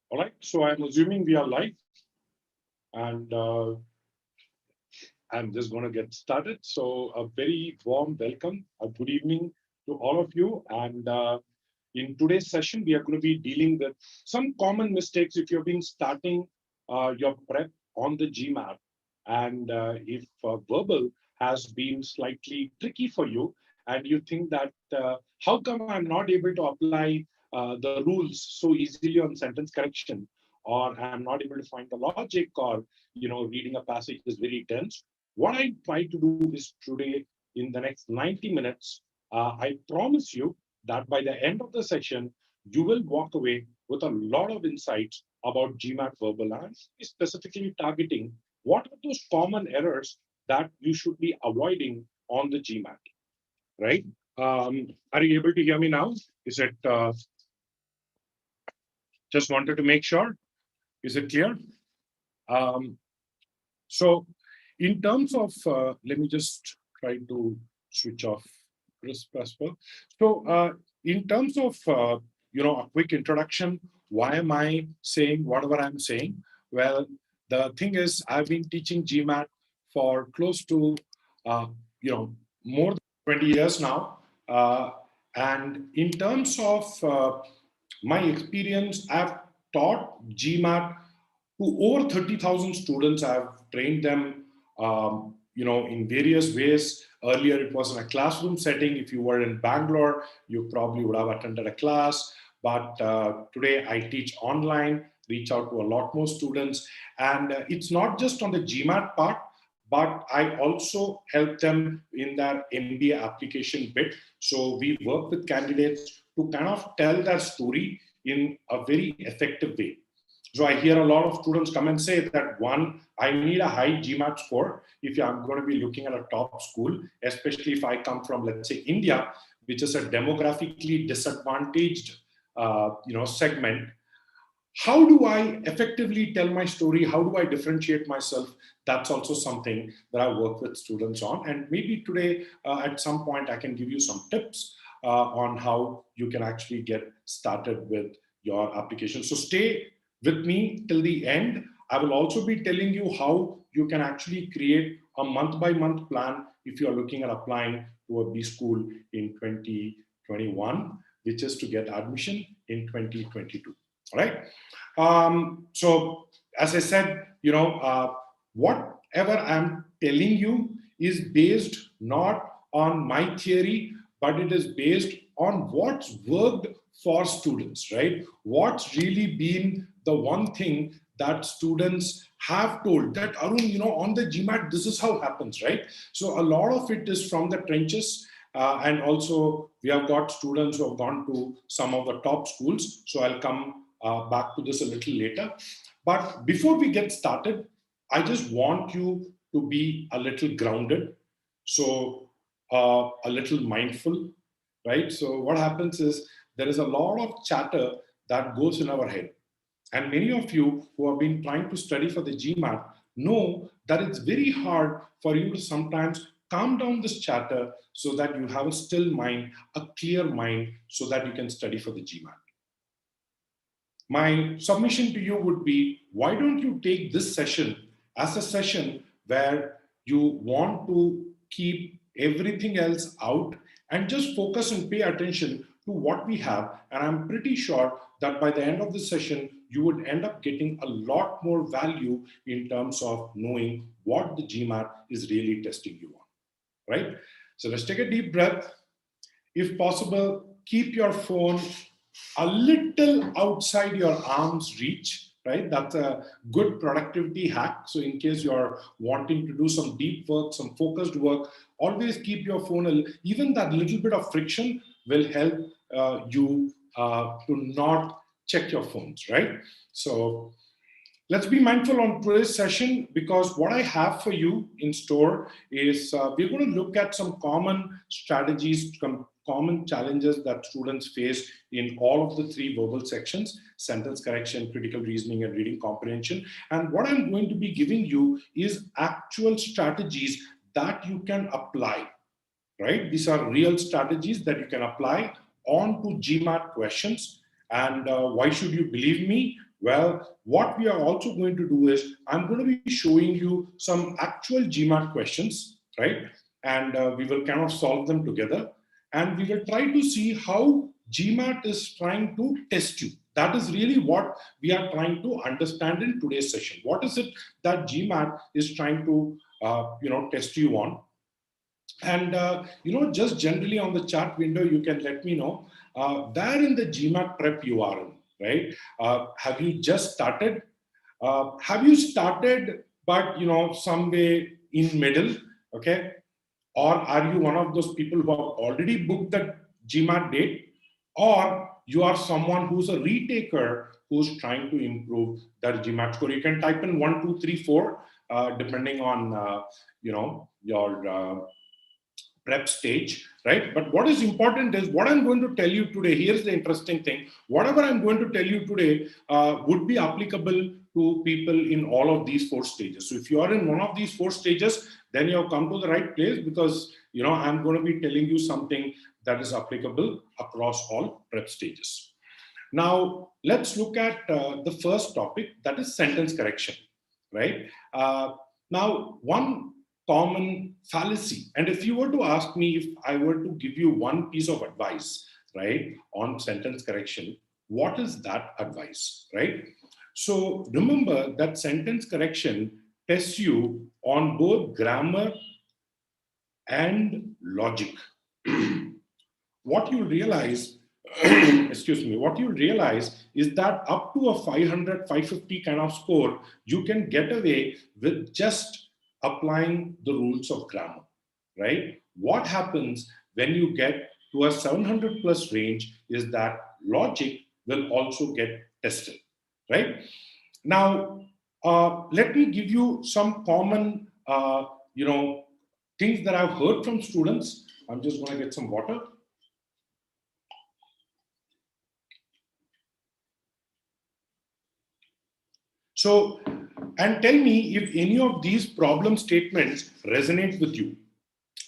All right, so I'm assuming we are live, and I'm just going to get started. So, a very warm welcome, a good evening to all of you. And in today's session, we are going to be dealing with some common mistakes if you've been starting your prep on the GMAT, and if verbal has been slightly tricky for you, and you think that how come I'm not able to apply the rules so easily on sentence correction, or I'm not able to find the logic, or reading a passage is very dense. What I try to do is today, in the next 90 minutes, I promise you that by the end of the session, you will walk away with a lot of insights about GMAT verbal, and specifically targeting what are those common errors that you should be avoiding on the GMAT, right? Are you able to hear me now? Is it just wanted to make sure? Is it clear? Um, so in terms of, let me just try to switch off crisp as well. So in terms of, a quick introduction, why am I saying whatever I'm saying? Well, the thing is, I've been teaching GMAT for close to, uh, more than 20 years now. And in terms of my experience, I've taught GMAT to over 30,000 students. I've trained them, in various ways. Earlier, it was in a classroom setting. If you were in Bangalore, you probably would have attended a class. But today, I teach online, reach out to a lot more students. And it's not just on the GMAT part, but I also help them in their MBA application bit. So we work with candidates to kind of tell their story in a very effective way. So I hear a lot of students come and say that, one, I need a high GMAT score if I'm going to be looking at a top school, especially if I come from, let's say, India, which is a demographically disadvantaged, segment. How do I effectively tell my story? How do I differentiate myself? That's also something that I work with students on. And maybe today, at some point, I can give you some tips on how you can actually get started with your application. So stay with me till the end. I will also be telling you how you can actually create a month by month plan if you are looking at applying to a B school in 2021, which is to get admission in 2022. All right. So as I said, whatever I'm telling you is based not on my theory, but it is based on what's worked for students, right? What's really been the one thing that students have told that, Arun, on the GMAT, this is how it happens, right? So a lot of it is from the trenches. And also, we have got students who have gone to some of the top schools. So I'll come back to this a little later. But before we get started, I just want you to be a little grounded. So a little mindful, right? So what happens is there is a lot of chatter that goes in our head. And many of you who have been trying to study for the GMAT know that it's very hard for you to sometimes calm down this chatter so that you have a still mind, a clear mind, so that you can study for the GMAT. My submission to you would be, why don't you take this session as a session where you want to keep everything else out and just focus and pay attention to what we have. And I'm pretty sure that by the end of the session, you would end up getting a lot more value in terms of knowing what the GMAT is really testing you on, right? So let's take a deep breath. If possible, keep your phone a little outside your arm's reach, right? That's a good productivity hack. So in case you're wanting to do some deep work, some focused work, always keep your phone, even that little bit of friction will help you to not check your phones, right? So let's be mindful on today's session, because what I have for you in store is we're going to look at some common strategies, common challenges that students face in all of the three verbal sections: sentence correction, critical reasoning, and reading comprehension. And what I'm going to be giving you is actual strategies that you can apply, right? These are real strategies that you can apply on to GMAT questions. And why should you believe me? Well, what we are also going to do is I'm going to be showing you some actual GMAT questions, right? And we will kind of solve them together. And we will try to see how GMAT is trying to test you. That is really what we are trying to understand in today's session. What is it that GMAT is trying to test you on? And just generally on the chat window, you can let me know where in the GMAT prep you are in, right? Have you just started? Have you started, but some way in middle, okay? Or are you one of those people who have already booked the GMAT date? Or you are someone who's a retaker who's trying to improve their GMAT score? You can type in 1, 2, 3, 4, depending on your prep stage, right? But what is important is what I'm going to tell you today. Here's the interesting thing. Whatever I'm going to tell you today would be applicable to people in all of these 4 stages. So if you are in one of these 4 stages, then you have come to the right place, because I'm going to be telling you something that is applicable across all prep stages. Now, let's look at the first topic, that is sentence correction, right? Now, one common fallacy, and if you were to ask me, if I were to give you one piece of advice, right, on sentence correction, what is that advice, right? So remember that sentence correction tests you on both grammar and logic. What you realize, what you realize is that up to a 500, 550 kind of score, you can get away with just applying the rules of grammar, right? What happens when you get to a 700 plus range is that logic will also get tested, right? Now, let me give you some common, things that I've heard from students. I'm just going to get some water. So, and tell me if any of these problem statements resonate with you.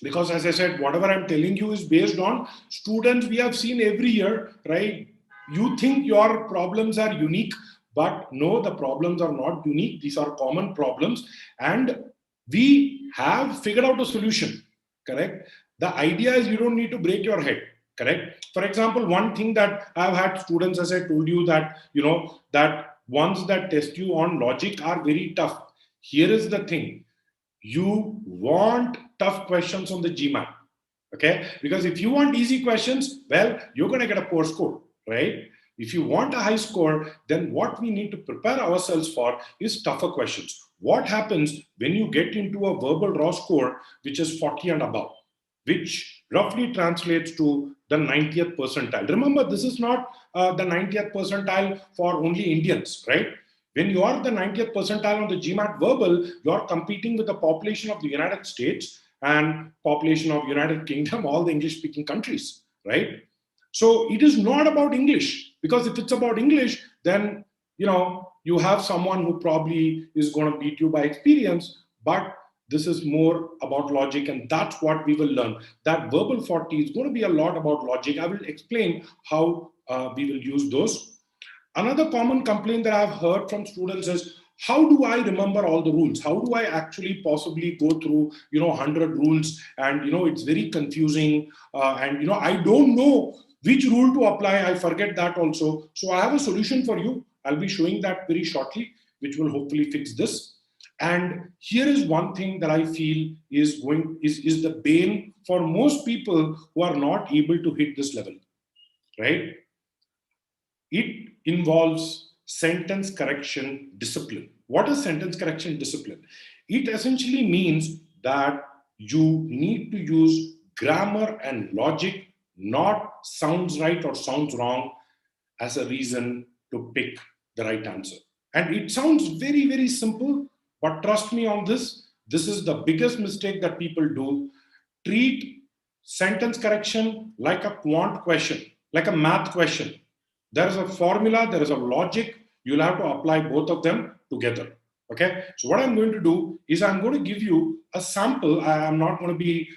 Because as I said, whatever I'm telling you is based on students we have seen every year, right? You think your problems are unique, but no, the problems are not unique. These are common problems. And we have figured out a solution, correct? The idea is you don't need to break your head, correct? For example, one thing that I've had students, as I told you, that, that ones that test you on logic are very tough. Here is the thing. You want tough questions on the GMAT, okay? Because if you want easy questions, well, you're going to get a poor score, right? If you want a high score, then what we need to prepare ourselves for is tougher questions. What happens when you get into a verbal raw score, which is 40 and above, which roughly translates to the 90th percentile? Remember, this is not the 90th percentile for only Indians, right? When you are the 90th percentile on the GMAT verbal, you are competing with the population of the United States and population of United Kingdom, all the English-speaking countries, right? So it is not about English, because if it's about English, then you have someone who probably is going to beat you by experience, but this is more about logic, and that's what we will learn. That verbal 40 is going to be a lot about logic. I will explain how we will use those. Another common complaint that I've heard from students is, how do I remember all the rules? How do I actually possibly go through 100 rules? And it's very confusing, and I don't know which rule to apply. I forget that also. So I have a solution for you. I'll be showing that very shortly, which will hopefully fix this. And here is one thing that I feel is the bane for most people who are not able to hit this level, right? It involves sentence correction discipline. What is sentence correction discipline? It essentially means that you need to use grammar and logic, not sounds right or sounds wrong, as a reason to pick the right answer. And it sounds very, very simple, but trust me on this. This is the biggest mistake that people do. Treat sentence correction like a quant question, like a math question. There is a formula, there is a logic. You'll have to apply both of them together. Okay, so what I'm going to do is I'm going to give you a sample. I'm not going to be,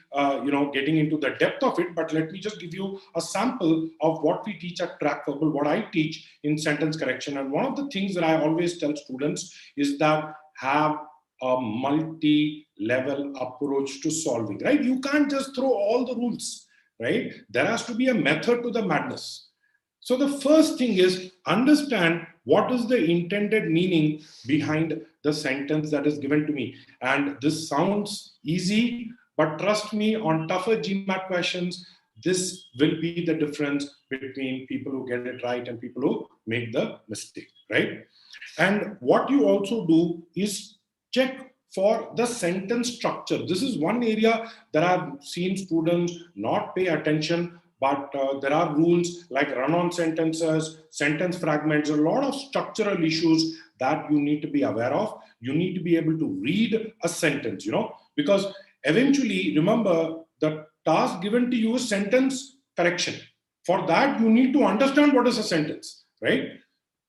getting into the depth of it, but let me just give you a sample of what we teach at Track Verbal, what I teach in sentence correction. And one of the things that I always tell students is that have a multi-level approach to solving, right? You can't just throw all the rules, right? There has to be a method to the madness. So the first thing is understand what is the intended meaning behind the sentence that is given to me. And this sounds easy, but trust me, on tougher GMAT questions, this will be the difference between people who get it right and people who make the mistake, right? And what you also do is check for the sentence structure. This is one area that I've seen students not pay attention, but there are rules like run-on sentences, sentence fragments, a lot of structural issues that you need to be aware of. You need to be able to read a sentence, because eventually, remember, the task given to you is sentence correction. For that, you need to understand what is a sentence, right?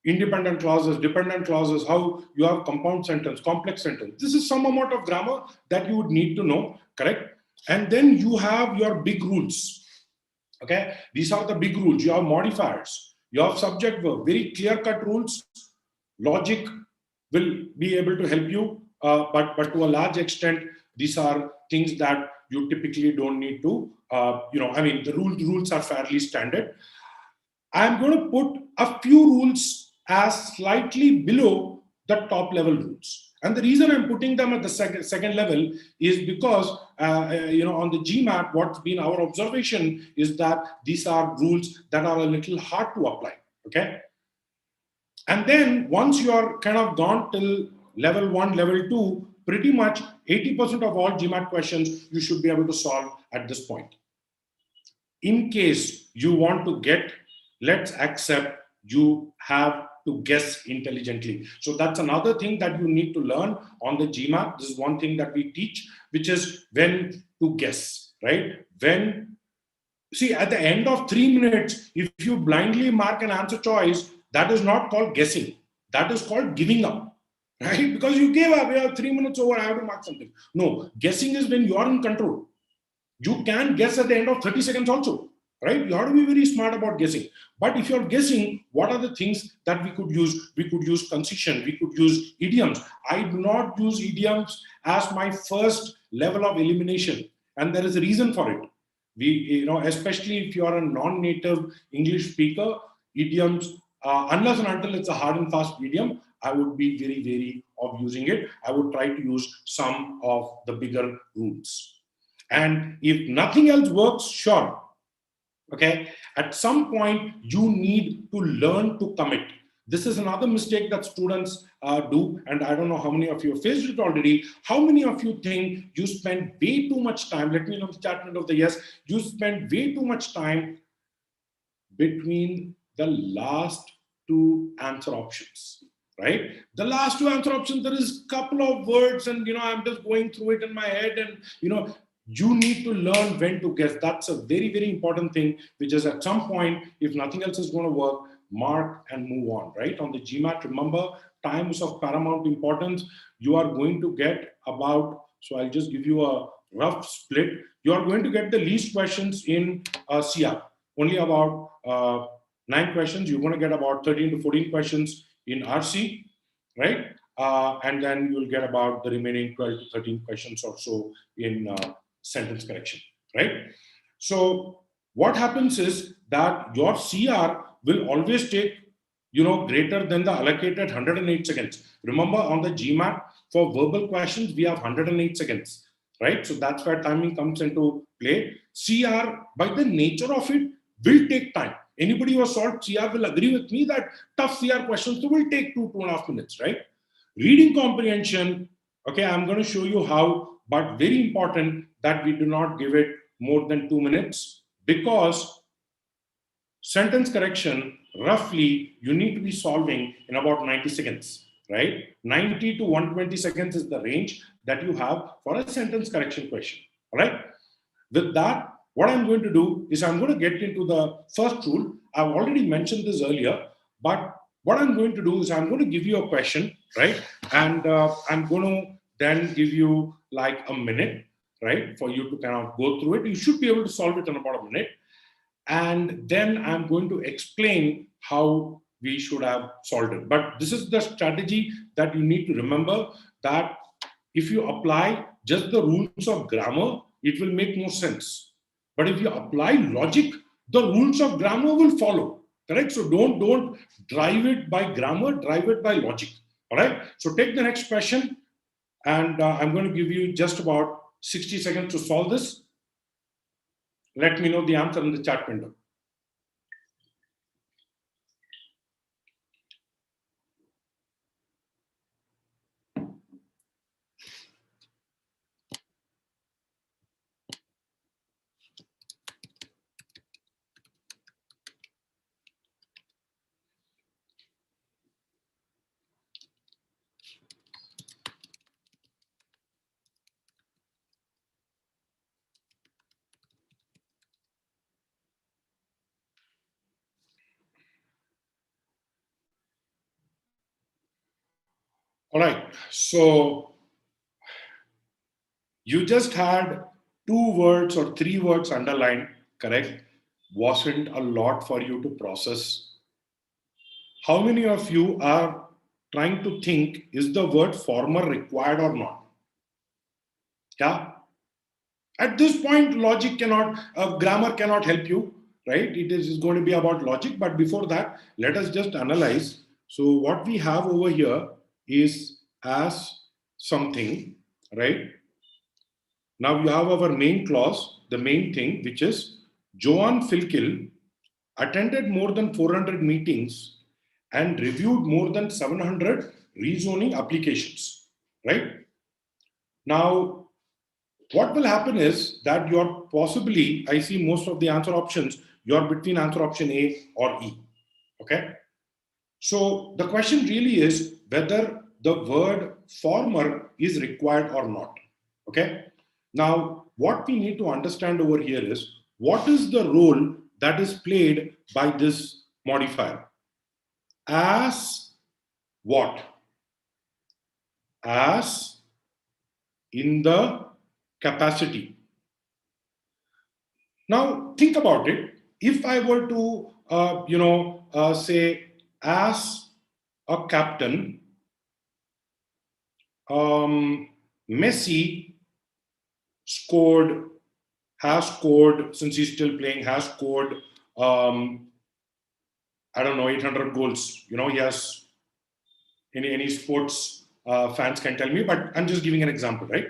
Independent clauses, dependent clauses, how you have compound sentence, complex sentence. This is some amount of grammar that you would need to know, correct? And then you have your big rules. Okay, these are the big rules. You have modifiers, you have subject verb, very clear-cut rules. Logic will be able to help you, but to a large extent, these are things that you typically don't need to. The rules are fairly standard. I'm going to put a few rules as slightly below the top level rules. And the reason I'm putting them at the second level is because, on the GMAT, what's been our observation is that these are rules that are a little hard to apply. Okay. And then once you are kind of gone till level 1, level 2, pretty much 80% of all GMAT questions you should be able to solve at this point. In case you want to get, let's accept you have to guess intelligently. So that's another thing that you need to learn on the GMAT. This is one thing that we teach, which is when to guess, right? See, at the end of 3 minutes, if you blindly mark an answer choice, that is not called guessing. That is called giving up, right? Because you gave up, you have 3 minutes over, I have to mark something. No, guessing is when you are in control. You can guess at the end of 30 seconds also, right? You have to be very smart about guessing. But if you're guessing, what are the things that we could use? We could use concision, we could use idioms. I do not use idioms as my first level of elimination. And there is a reason for it. Especially if you are a non-native English speaker, idioms, unless and until it's a hard and fast idiom, I would be very, very of using it. I would try to use some of the bigger rules. And if nothing else works, sure. Okay. At some point, you need to learn to commit. This is another mistake that students do. And I don't know how many of you have faced it already. How many of you think you spend way too much time? Let me know in the chat of the yes. You spend way too much time between the last two answer options. Right? The last two answer options, there is a couple of words and, I'm just going through it in my head and, you need to learn when to guess. That's a very, very important thing, which is at some point, if nothing else is going to work, mark and move on, right? On the GMAT, remember, time is of paramount importance. You are going to get about, so I'll just give you a rough split. You are going to get the least questions in CR, only about 9 questions. You're going to get about 13 to 14 questions in RC, right? And then you'll get about the remaining 12 to 13 questions or so in sentence correction, right? So what happens is that your CR will always take, greater than the allocated 108 seconds. Remember, on the GMAT, for verbal questions, we have 108 seconds, right? So that's where timing comes into play. CR, by the nature of it, will take time. Anybody who has solved CR will agree with me that tough CR questions will take 2.5 minutes, right? Reading comprehension, okay, I'm going to show you how, but very important that we do not give it more than 2 minutes, because sentence correction, roughly, you need to be solving in about 90 seconds, right? 90 to 120 seconds is the range that you have for a sentence correction question, all right? With that, what I'm going to do is I'm going to get into the first rule. I've already mentioned this earlier, but what I'm going to do is I'm going to give you a question, right? And I'm going to then give you like a minute, right, for you to kind of go through it. You should be able to solve it in about a minute. And then I'm going to explain how we should have solved it. But this is the strategy that you need to remember, that if you apply just the rules of grammar, it will make no sense. But if you apply logic, the rules of grammar will follow. Correct? So don't drive it by grammar, drive it by logic. All right. So take the next question, and I'm going to give you just about 60 seconds to solve this. Let me know the answer in the chat window. All right. So you just had 2 words or 3 words underlined, correct? Wasn't a lot for you to process. How many of you are trying to think, is the word former required or not? Yeah. At this point, logic cannot, grammar cannot help you, right? It is going to be about logic. But before that, let us just analyze. So what we have over here is as something, right? Now you have our main clause, the main thing, which is Joan Filkil attended more than 400 meetings and reviewed more than 700 rezoning applications, right? Now, what will happen is that you're possibly, I see most of the answer options, you're between answer option A or E, okay? So the question really is whether the word former is required or not, okay? Now, what we need to understand over here is what is the role that is played by this modifier? As what? As in the capacity. Now, think about it. If I were to, say, as a captain, Messi has scored, since he's still playing, has scored, I don't know, 800 goals. You know, he has, any sports fans can tell me, but I'm just giving an example, right?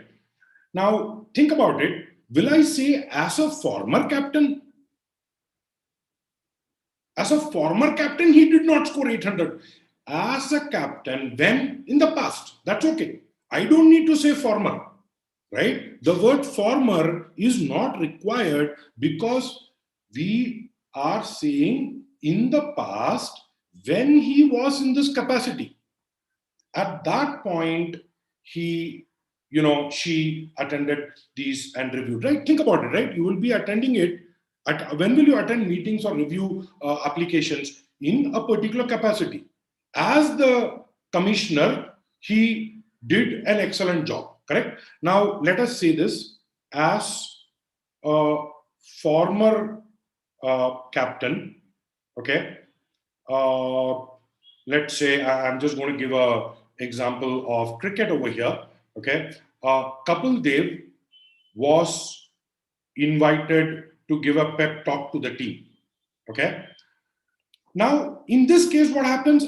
Now, think about it. Will I say as a former captain? As a former captain, he did not score 800. As a captain, when in the past, that's okay. I don't need to say former, right? The word former is not required because we are saying in the past when he was in this capacity. At that point, she attended these and reviewed, right? Think about it, right? You will be attending it. When will you attend meetings or review applications in a particular capacity? As the commissioner, he did an excellent job, correct? Now, let us say this as a former captain, okay? Let's say I'm just going to give a example of cricket over here. Okay, Kapil Dev was invited to give a pep talk to the team. Okay, now in this case, what happens?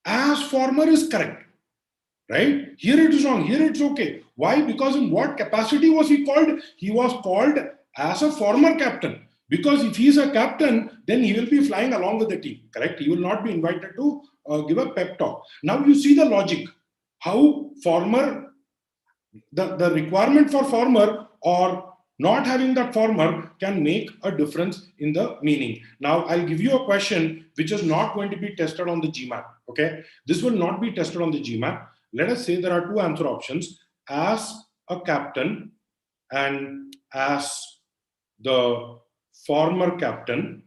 As former is correct, right? Here it is wrong. Here it's okay. Why? Because in what capacity was he called? He was called as a former captain. Because if he's a captain, then he will be flying along with the team, correct? He will not be invited to give a pep talk. Now you see the logic. How former, the requirement for former or not having that former can make a difference in the meaning. Now I'll give you a question which is not going to be tested on the GMAT, okay? This will not be tested on the GMAT. Let us say there are 2 answer options, as a captain and as the former captain,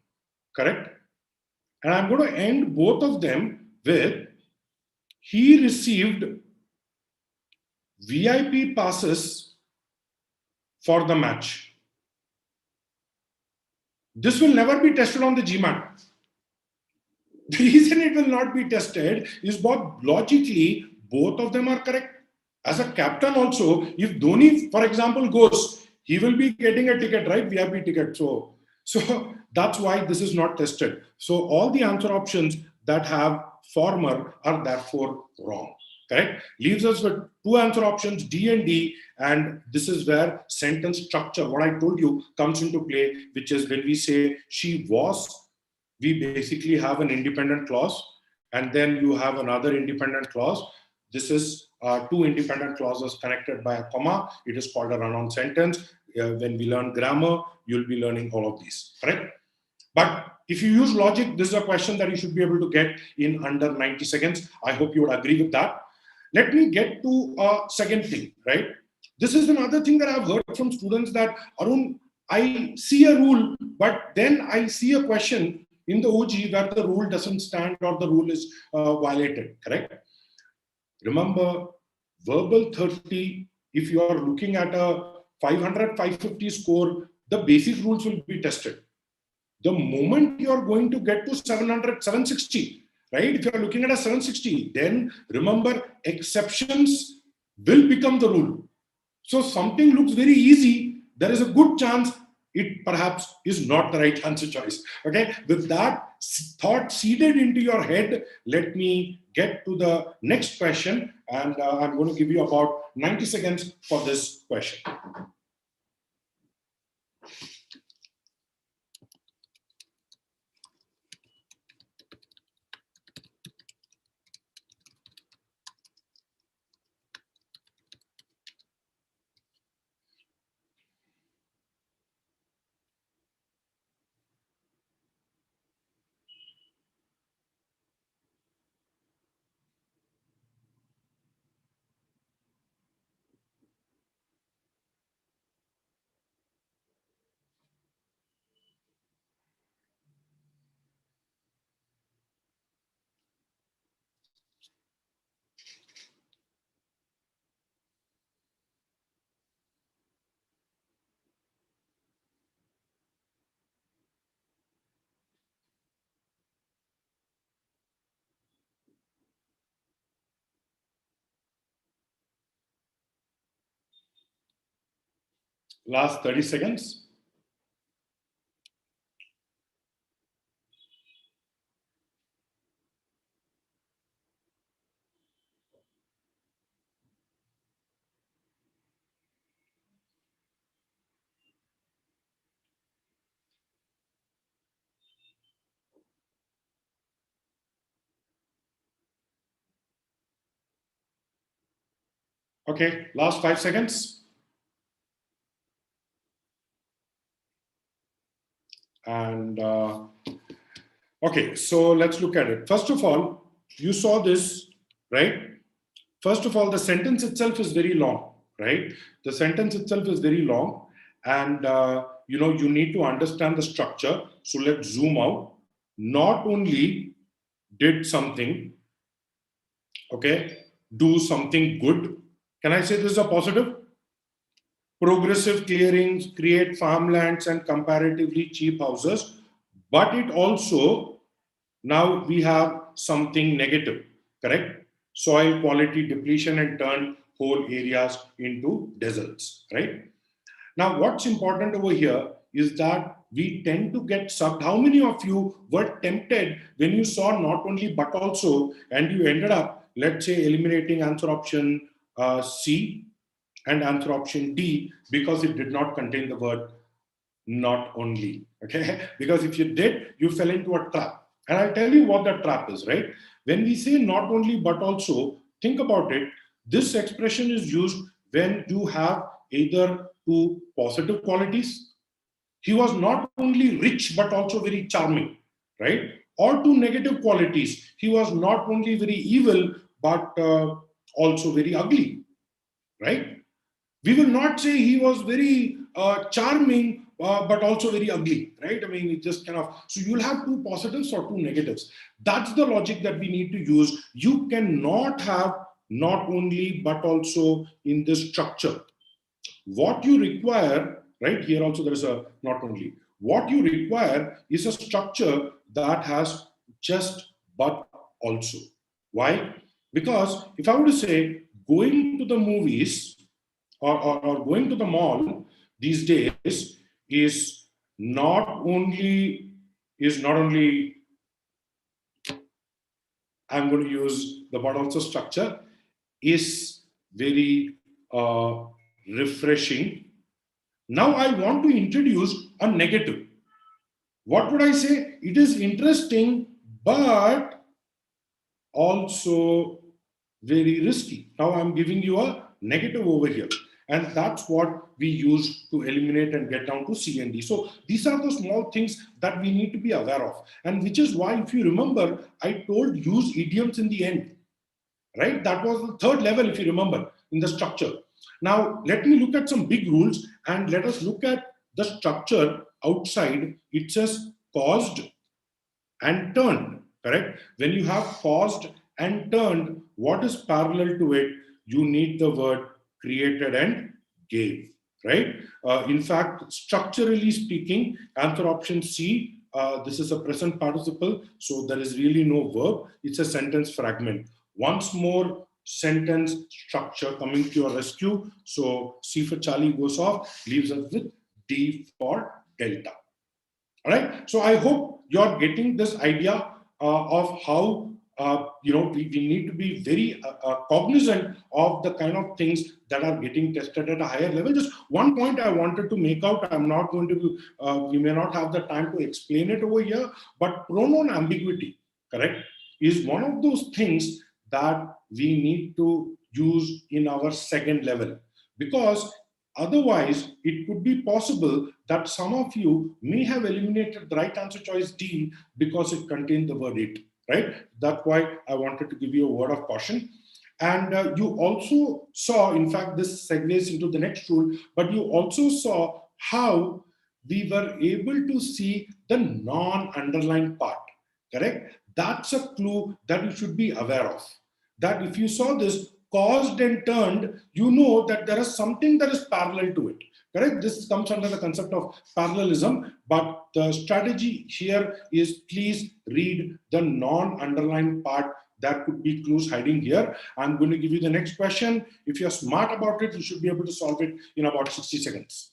correct? And I'm going to end both of them with he received VIP passes for the match. This will never be tested on the GMAT. The reason it will not be tested is both logically, both of them are correct. As a captain also, if Dhoni, for example, goes, he will be getting a ticket, right? VIP ticket. So that's why this is not tested. So all the answer options that have former are therefore wrong. Correct? Leaves us with two answer options, D and D, and this is where sentence structure, what I told you, comes into play, which is when we say she was, we basically have an independent clause, and then you have another independent clause. This is two independent clauses connected by a comma. It is called a run-on sentence. When we learn grammar, you'll be learning all of these, correct? But if you use logic, this is a question that you should be able to get in under 90 seconds. I hope you would agree with that. Let me get to a second thing, right? This is another thing that I've heard from students that, Arun, I see a rule, but then I see a question in the OG where the rule doesn't stand or the rule is violated, correct? Remember, verbal 30, if you are looking at a 500, 550 score, the basic rules will be tested. The moment you are going to get to 700, 760, right? If you are looking at a 760, then remember, exceptions will become the rule. So something looks very easy, there is a good chance it perhaps is not the right answer choice. Okay, with that thought seeded into your head, let me get to the next question, and I'm going to give you about 90 seconds for this question. Last 30 seconds. Okay, last 5 seconds. And okay, so let's look at it. First of all, you saw this, right? First of all, the sentence itself is very long, right? The sentence itself is very long, and you need to understand the structure. So let's zoom out. Not only did something, okay, do something good. Can I say this is a positive? Progressive clearings create farmlands and comparatively cheap houses, but it also, now we have something negative, correct? Soil quality depletion and turned whole areas into deserts, right? Now, what's important over here is that we tend to get sucked. How many of you were tempted when you saw not only but also, and you ended up, let's say, eliminating answer option C and answer option D because it did not contain the word not only, okay? Because if you did, you fell into a trap. And I'll tell you what that trap is, right? When we say not only but also, think about it. This expression is used when you have either two positive qualities. He was not only rich but also very charming, right? Or two negative qualities. He was not only very evil but also very ugly, right? We will not say he was very charming but also very ugly, right? I mean, it just kind of, so you'll have two positives or two negatives. That's the logic that we need to use. You cannot have not only, but also in this structure. What you require, right here also there is a not only. What you require is a structure that has just but also. Why? Because if I were to say going to the movies or going to the mall these days is not only is not only I'm going to use the but also structure is very refreshing. Now I want to introduce a negative. What would I say? It is interesting, but also very risky. Now I'm giving you a negative over here. And that's what we use to eliminate and get down to C and D. So these are the small things that we need to be aware of. And which is why, if you remember, I told use idioms in the end, right? That was the third level, if you remember, in the structure. Now, let me look at some big rules and let us look at the structure outside. It says caused and turned, correct? When you have caused and turned, what is parallel to it? You need the word created and gave, right? In fact, structurally speaking, answer option C, this is a present participle, so there is really no verb. It's a sentence fragment. Once more, sentence structure coming to your rescue. So C for Charlie goes off, leaves us with D for Delta. All right. So I hope you're getting this idea of how we need to be very cognizant of the kind of things that are getting tested at a higher level. Just one point I wanted to make out. I'm not going to. We may not have the time to explain it over here, but pronoun ambiguity, correct, is one of those things that we need to use in our second level, because otherwise, it could be possible that some of you may have eliminated the right answer choice D because it contained the word it, right? That's why I wanted to give you a word of caution. And you also saw, in fact, this segues into the next rule, but you also saw how we were able to see the non-underlined part, correct? That's a clue that you should be aware of. That if you saw this, caused and turned, you know that there is something that is parallel to it. Correct? This comes under the concept of parallelism, but the strategy here is please read the non-underlined part. That could be clues hiding here. I'm going to give you the next question. If you're smart about it, you should be able to solve it in about 60 seconds.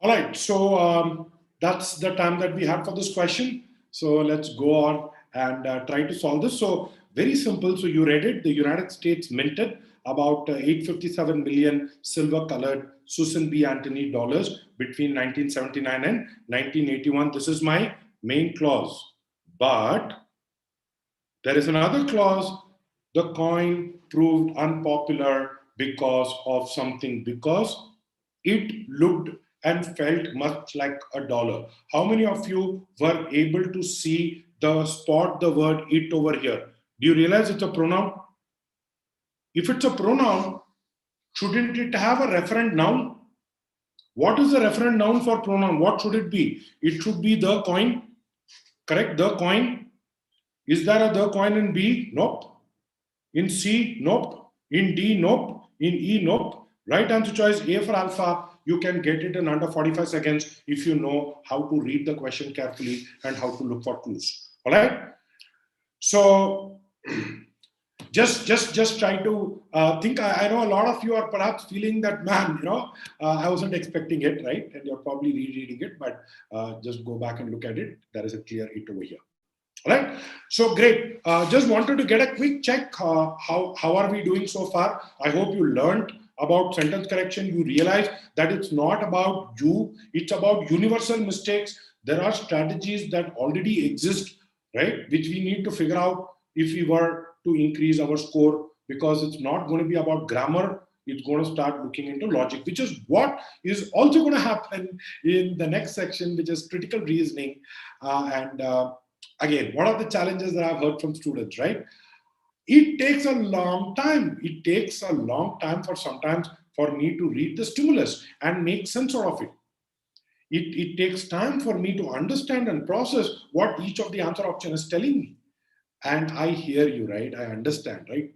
All right, so that's the time that we have for this question. So let's go on and try to solve this. So very simple. So you read it. The United States minted about 857 million silver-colored Susan B. Anthony dollars between 1979 and 1981. This is my main clause. But there is another clause. The coin proved unpopular because of something, because it looked and felt much like a dollar. How many of you were able to see spot the word it over here. Do you realize it's a pronoun? If it's a pronoun, shouldn't it have a referent noun? What is the referent noun for pronoun? What should it be? It should be the coin. Correct? The coin. Is there a the coin in B? Nope. In C? Nope. In D? Nope. In E? Nope. Right answer choice A for alpha. You can get it in under 45 seconds if you know how to read the question carefully and how to look for clues. All right. So just try to think. I know a lot of you are perhaps feeling that, man, I wasn't expecting it, right? And you're probably rereading it, but just go back and look at it. There is a clear it over here. All right. So great. Just wanted to get a quick check. How are we doing so far? I hope you learned about sentence correction. You realize that it's not about you. It's about universal mistakes. There are strategies that already exist, right? Which we need to figure out if we were to increase our score, because it's not going to be about grammar. It's going to start looking into logic, which is what is also going to happen in the next section, which is critical reasoning. Again, what are the challenges that I've heard from students, right? It takes a long time. It takes a long time sometimes for me to read the stimulus and make sense out of it. It takes time for me to understand and process what each of the answer option is telling me. And I hear you, right? I understand, right?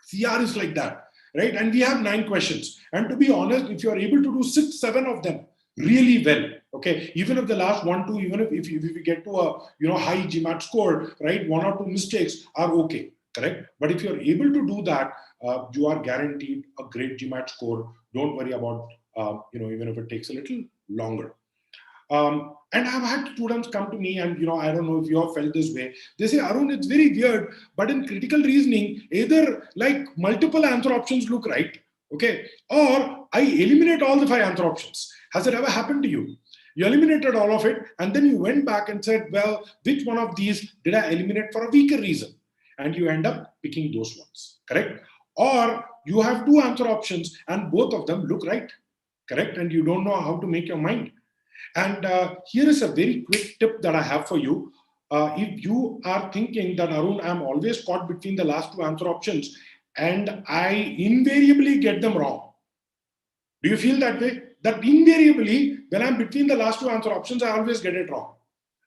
CR is like that, right? And we have 9 questions. And to be honest, if you're able to do 6, 7 of them really well, okay, even if the last 1, 2, even if we get to a high GMAT score, right, 1 or 2 mistakes are okay, correct? But if you're able to do that, you are guaranteed a great GMAT score. Don't worry about even if it takes a little longer. And I've had students come to me, and I don't know if you have felt this way. They say, Arun, it's very weird, but in critical reasoning, either like multiple answer options look right, okay, or I eliminate all the 5 answer options. Has it ever happened to you? You eliminated all of it, and then you went back and said, well, which one of these did I eliminate for a weaker reason? And you end up picking those ones, correct? Or you have 2 answer options and both of them look right, correct? And you don't know how to make your mind. And here is a very quick tip that I have for you. If you are thinking that, Arun, I'm always caught between the last 2 answer options and I invariably get them wrong. Do you feel that way? That invariably, when I'm between the last 2 answer options, I always get it wrong.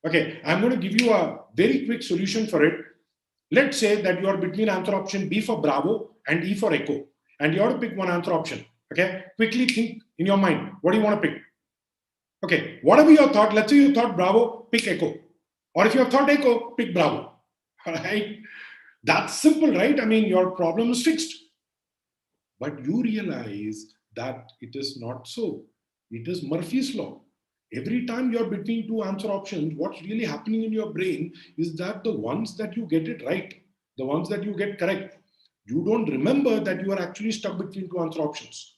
Okay, I'm going to give you a very quick solution for it. Let's say that you are between answer option B for Bravo and E for Echo, and you have to pick one answer option. Okay, quickly think in your mind, what do you want to pick? Okay, whatever your thought, let's say you thought Bravo, pick Echo. Or if you have thought Echo, pick Bravo. All right, that's simple, right? I mean, your problem is fixed. But you realize that it is not so. It is Murphy's law. Every time you're between 2 answer options, what's really happening in your brain is that the ones that you get it right, the ones that you get correct, you don't remember that you are actually stuck between 2 answer options.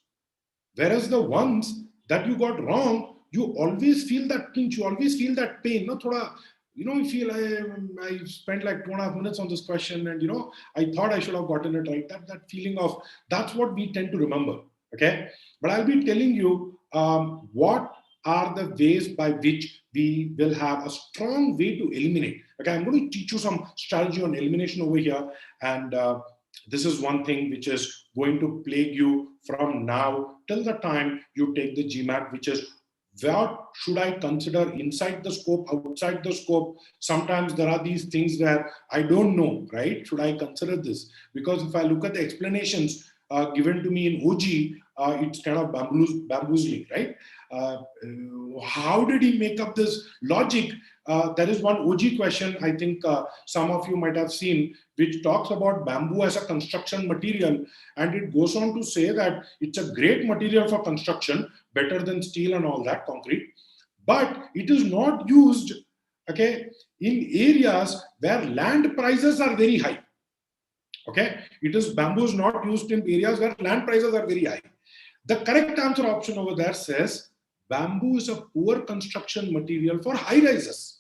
Whereas the ones that you got wrong, you always feel that pinch, you always feel that pain. No, thoda, you feel I spent like 2.5 minutes on this question, and I thought I should have gotten it right. That feeling of, that's what we tend to remember. Okay, but I'll be telling you what are the ways by which we will have a strong way to eliminate. Okay, I'm going to teach you some strategy on elimination over here, and this is one thing which is going to plague you from now till the time you take the GMAT, which is, what should I consider inside the scope, outside the scope? Sometimes there are these things where I don't know, right? Should I consider this? Because if I look at the explanations given to me in OG, it's kind of bamboozling, right? How did he make up this logic? There is one OG question, I think some of you might have seen, which talks about bamboo as a construction material. And it goes on to say that it's a great material for construction, better than steel and all that, concrete. But it is not used, okay, in areas where land prices are very high. Okay, bamboo is not used in areas where land prices are very high. The correct answer option over there says bamboo is a poor construction material for high rises.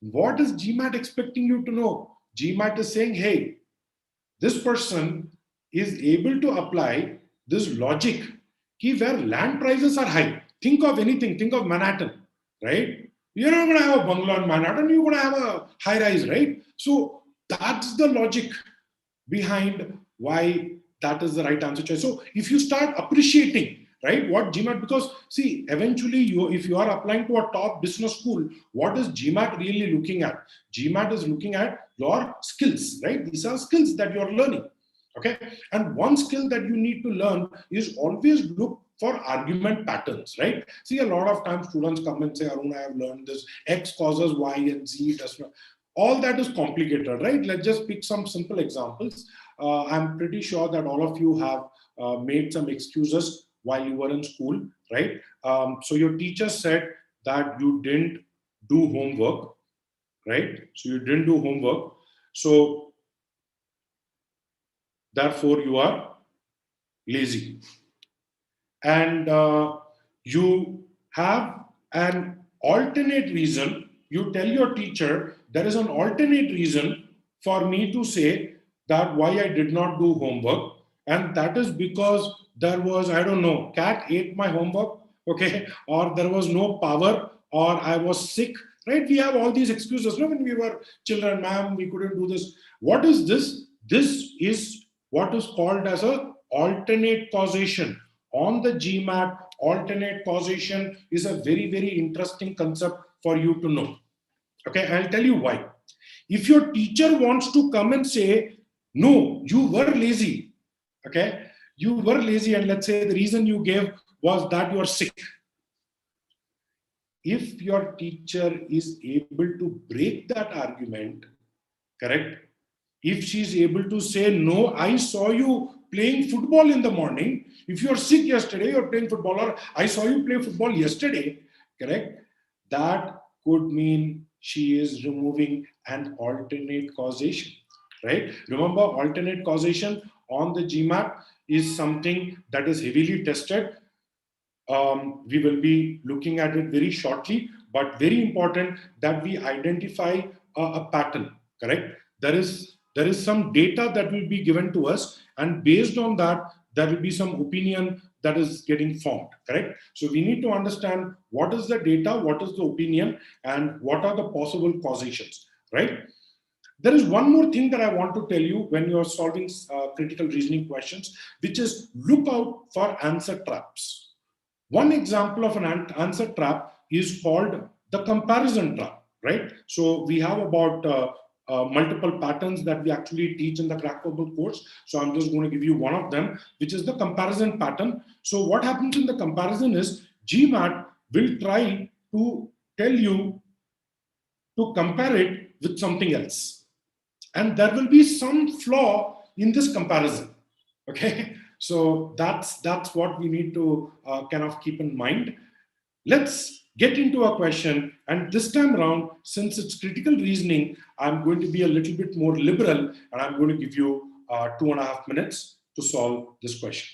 What is GMAT expecting you to know? GMAT is saying, hey, this person is able to apply this logic where land prices are high. Think of anything, think of Manhattan, right? You're not going to have a bungalow in Manhattan, you're going to have a high rise, right? So that's the logic behind why that is the right answer choice. So if you start appreciating, right, what GMAT, because see, eventually if you are applying to a top business school, what is GMAT really looking at? GMAT is looking at your skills, right? These are skills that you're learning. Okay. And one skill that you need to learn is always look for argument patterns, right? See, a lot of times students come and say, Arun, I have learned this, X causes Y and Z does not. All that is complicated, right? Let's just pick some simple examples. I'm pretty sure that all of you have made some excuses while you were in school, right? So your teacher said that you didn't do homework, right? So you didn't do homework. So therefore you are lazy. And you have an alternate reason. You tell your teacher there is an alternate reason for me to say that why I did not do homework, and that is because there was, I don't know, cat ate my homework, okay, or there was no power, or I was sick, right? We have all these excuses. No, when we were children, ma'am, we couldn't do this. What is this? This is what is called as a alternate causation. On the GMAT, alternate causation is a very, very interesting concept for you to know. Okay, I'll tell you why. If your teacher wants to come and say, no, you were lazy, okay, you were lazy, and let's say the reason you gave was that you are sick. If your teacher is able to break that argument, correct? If she's able to say, no, I saw you playing football in the morning. If you're sick yesterday, you're playing football, or I saw you play football yesterday, correct? That could mean she is removing an alternate causation, right? Remember, alternate causation on the GMAT is something that is heavily tested. We will be looking at it very shortly, but very important that we identify a pattern, correct? There is some data that will be given to us, and based on that, there will be some opinion that is getting formed, correct? So we need to understand what is the data, what is the opinion, and what are the possible causations, right? There is one more thing that I want to tell you when you are solving critical reasoning questions, which is look out for answer traps. One example of an answer trap is called the comparison trap, right? So we have about multiple patterns that we actually teach in the Crackable course. So I'm just going to give you one of them, which is the comparison pattern. So what happens in the comparison is GMAT will try to tell you to compare it with something else. And there will be some flaw in this comparison. Okay, so that's what we need to kind of keep in mind. Let's get into a question, and this time around, since it's critical reasoning, I'm going to be a little bit more liberal, and I'm going to give you 2.5 minutes to solve this question.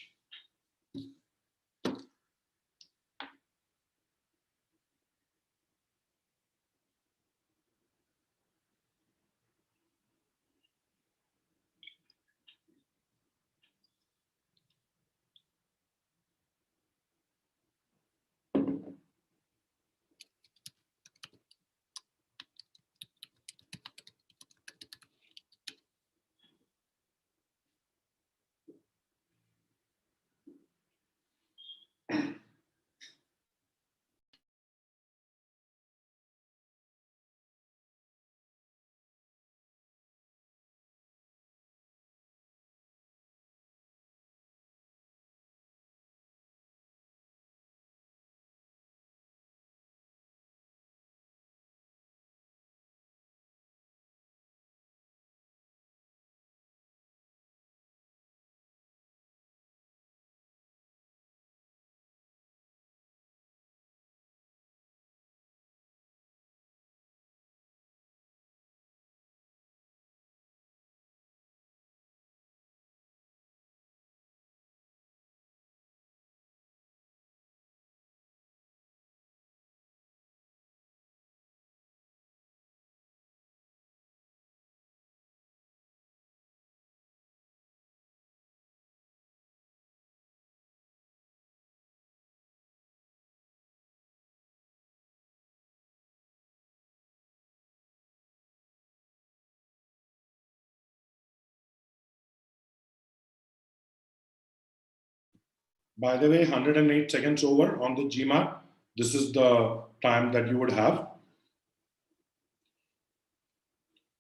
By the way, 108 seconds over on the GMAT. This is the time that you would have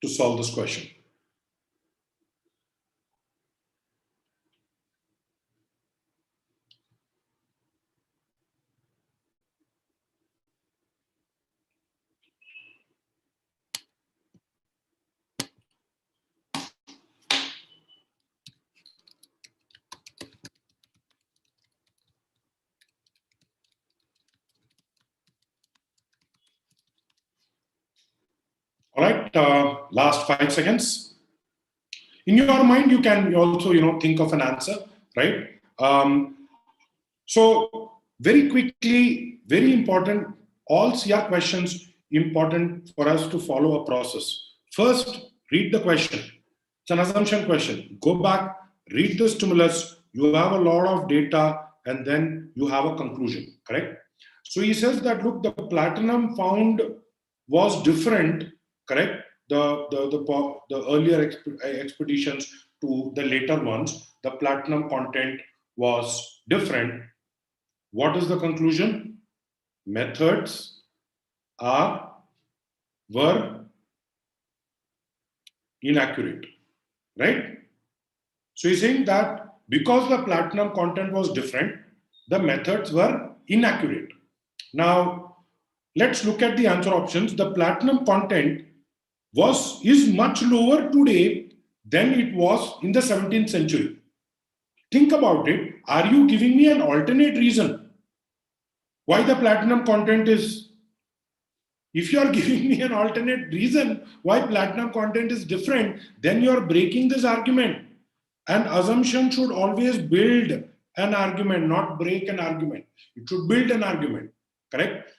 to solve this question. All right, last 5 seconds. In your mind, you can also, think of an answer, right? So very quickly, very important, all CR questions important for us to follow a process. First, read the question. It's an assumption question. Go back, read the stimulus. You have a lot of data, and then you have a conclusion, correct? So he says that, look, the platinum found was different, correct? The earlier expeditions to the later ones, the platinum content was different. What is the conclusion? Methods were inaccurate, right? So he's saying that because the platinum content was different, the methods were inaccurate. Now, let's look at the answer options. The platinum content is much lower today than it was in the 17th century. Think about it. Are you giving me an alternate reason why the platinum content is? If you are giving me an alternate reason why platinum content is different, then you are breaking this argument. An assumption should always build an argument, not break an argument. It should build an argument, correct?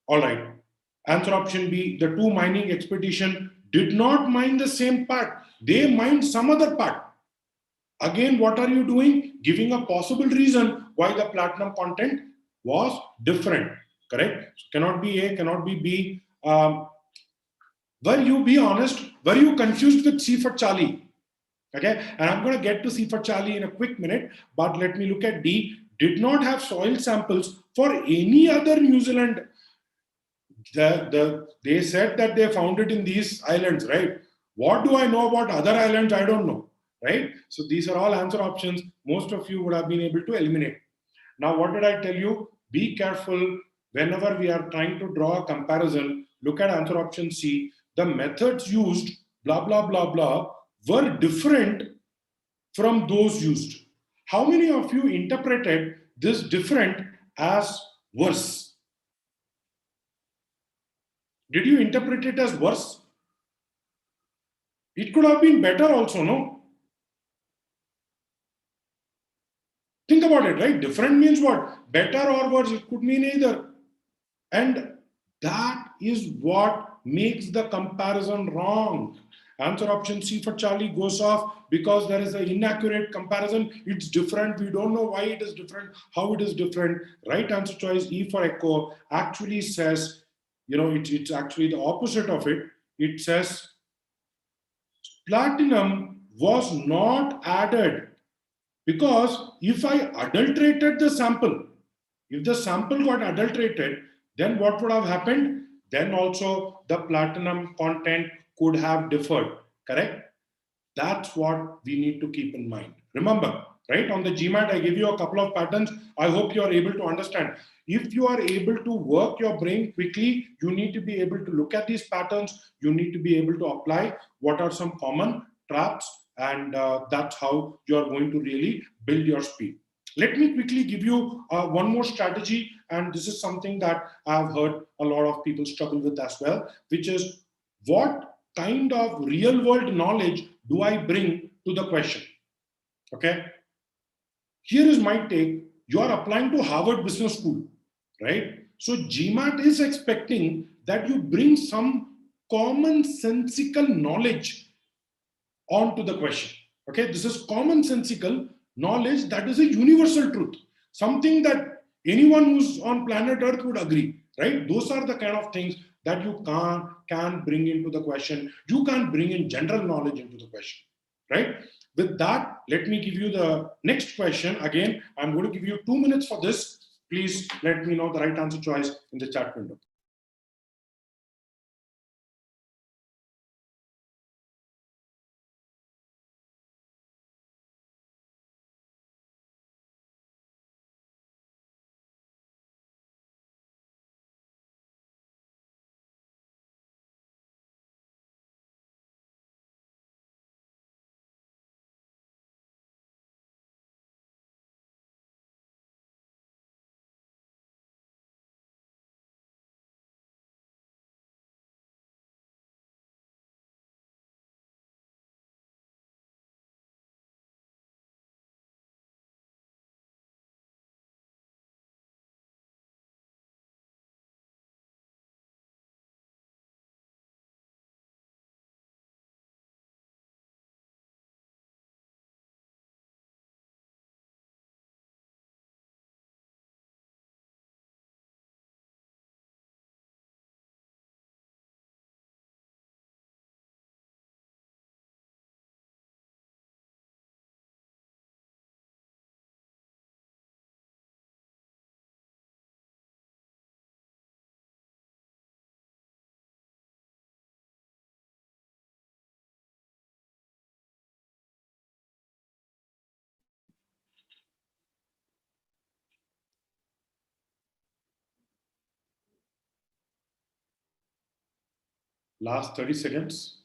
All right. Answer option B, the two mining expedition did not mine the same part. They mined some other part. Again, what are you doing? Giving a possible reason why the platinum content was different, correct? So cannot be A, cannot be B. Were you, be honest, were you confused with C for Charlie? Okay, and I'm going to get to C for Charlie in a quick minute, but let me look at D. Did not have soil samples for any other New Zealand. They said that they found it in these islands, right? What do I know about other islands? I don't know, right? So these are all answer options. Most of you would have been able to eliminate. Now, what did I tell you? Be careful whenever we are trying to draw a comparison. Look at answer option C. The methods used, blah, blah, blah, blah, were different from those used. How many of you interpreted this different as worse? Did you interpret it as worse? It could have been better also, no? Think about it, right? Different means what? Better or worse, it could mean either. And that is what makes the comparison wrong. Answer option C for Charlie goes off because there is an inaccurate comparison. It's different. We don't know why it is different, how it is different. Right answer choice E for Echo actually says, it's actually the opposite of it. It says platinum was not added because if I adulterated the sample, if the sample got adulterated, then what would have happened? Then also the platinum content could have differed, correct? That's what we need to keep in mind. Remember, right, on the GMAT, I give you a couple of patterns. I hope you are able to understand. If you are able to work your brain quickly, you need to be able to look at these patterns. You need to be able to apply what are some common traps, and that's how you are going to really build your speed. Let me quickly give you one more strategy, and this is something that I've heard a lot of people struggle with as well, which is what kind of real world knowledge do I bring to the question? Okay. Here is my take. You are applying to Harvard Business School, right? So GMAT is expecting that you bring some commonsensical knowledge onto the question. Okay. This is commonsensical knowledge that is a universal truth. Something that anyone who's on planet Earth would agree, right? Those are the kind of things that you can bring into the question. You can't bring in general knowledge into the question, right? With that, let me give you the next question. Again, I'm going to give you 2 minutes for this. Please let me know the right answer choice in the chat window. Last 30 seconds.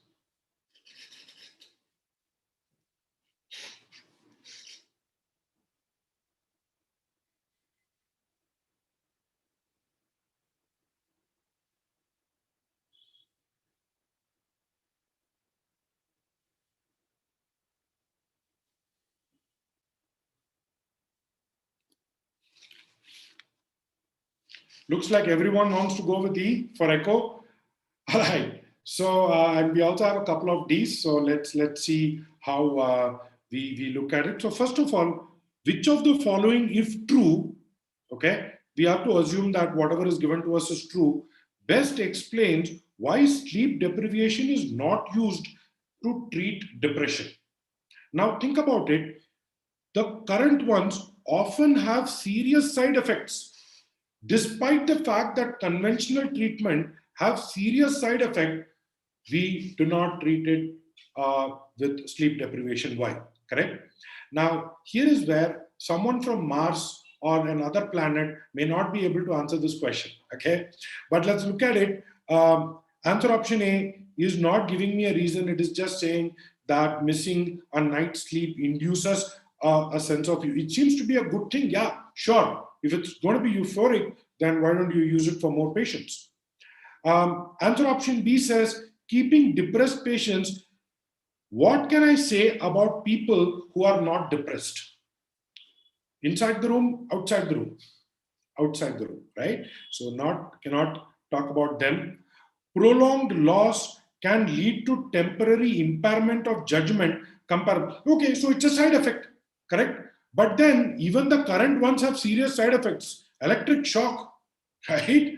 Looks like everyone wants to go with E for echo. All right. So and we also have a couple of Ds. So let's see how we look at it. So first of all, which of the following, if true, okay, we have to assume that whatever is given to us is true, best explains why sleep deprivation is not used to treat depression. Now think about it. The current ones often have serious side effects. Despite the fact that conventional treatment have serious side effect, we do not treat it with sleep deprivation. Why? Correct? Now, here is where someone from Mars or another planet may not be able to answer this question. Okay, but let's look at it. Answer option A is not giving me a reason. It is just saying that missing a night's sleep induces a sense of you. It seems to be a good thing. Yeah, sure. If it's going to be euphoric, then why don't you use it for more patients? Answer option B says keeping depressed patients. What can I say about people who are not depressed? Inside the room, outside the room, outside the room, right? So cannot talk about them. Prolonged loss can lead to temporary impairment of judgment. Okay, so it's a side effect, correct? But then even the current ones have serious side effects. Electric shock, right?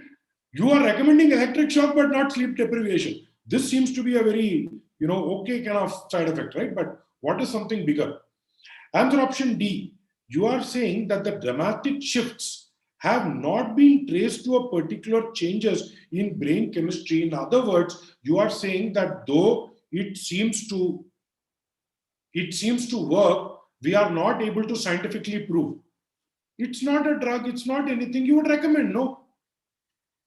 You are recommending electric shock, but not sleep deprivation. This seems to be a very, okay kind of side effect, right? But what is something bigger? Answer option D, you are saying that the dramatic shifts have not been traced to a particular changes in brain chemistry. In other words, you are saying that though it seems to work, we are not able to scientifically prove. It's not a drug, it's not anything you would recommend, no.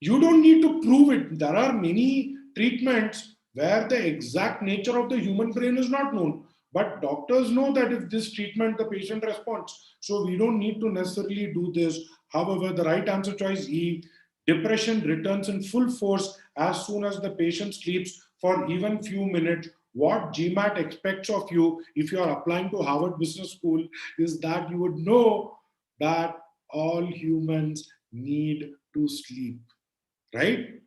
You don't need to prove it. There are many treatments where the exact nature of the human brain is not known. But doctors know that if this treatment, the patient responds. So we don't need to necessarily do this. However, the right answer choice E, depression returns in full force as soon as the patient sleeps for even few minutes. What GMAT expects of you if you are applying to Harvard Business School is that you would know that all humans need to sleep. Right?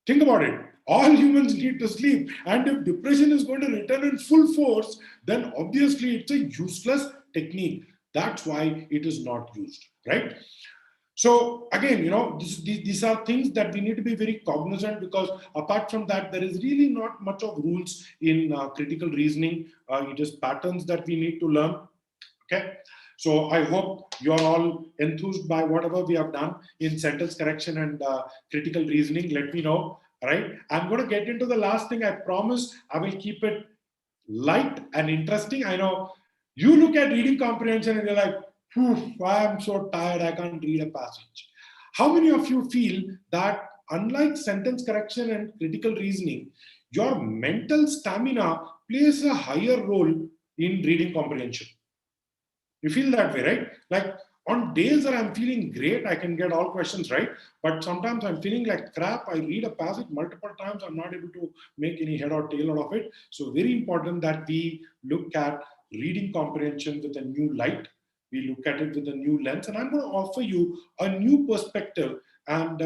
Think about it. All humans need to sleep. And if depression is going to return in full force, then obviously it's a useless technique. That's why it is not used. Right? So again, these are things that we need to be very cognizant, because apart from that, there is really not much of rules in critical reasoning. It is patterns that we need to learn. Okay. So I hope you're all enthused by whatever we have done in sentence correction and critical reasoning. Let me know. All right. I'm going to get into the last thing. I promise I will keep it light and interesting. I know you look at reading comprehension and you're like, I'm so tired, I can't read a passage. How many of you feel that unlike sentence correction and critical reasoning, your mental stamina plays a higher role in reading comprehension? You feel that way, right? Like on days that I'm feeling great, I can get all questions right. But sometimes I'm feeling like crap. I read a passage multiple times. I'm not able to make any head or tail out of it. So very important that we look at reading comprehension with a new light. We look at it with a new lens. And I'm going to offer you a new perspective. And,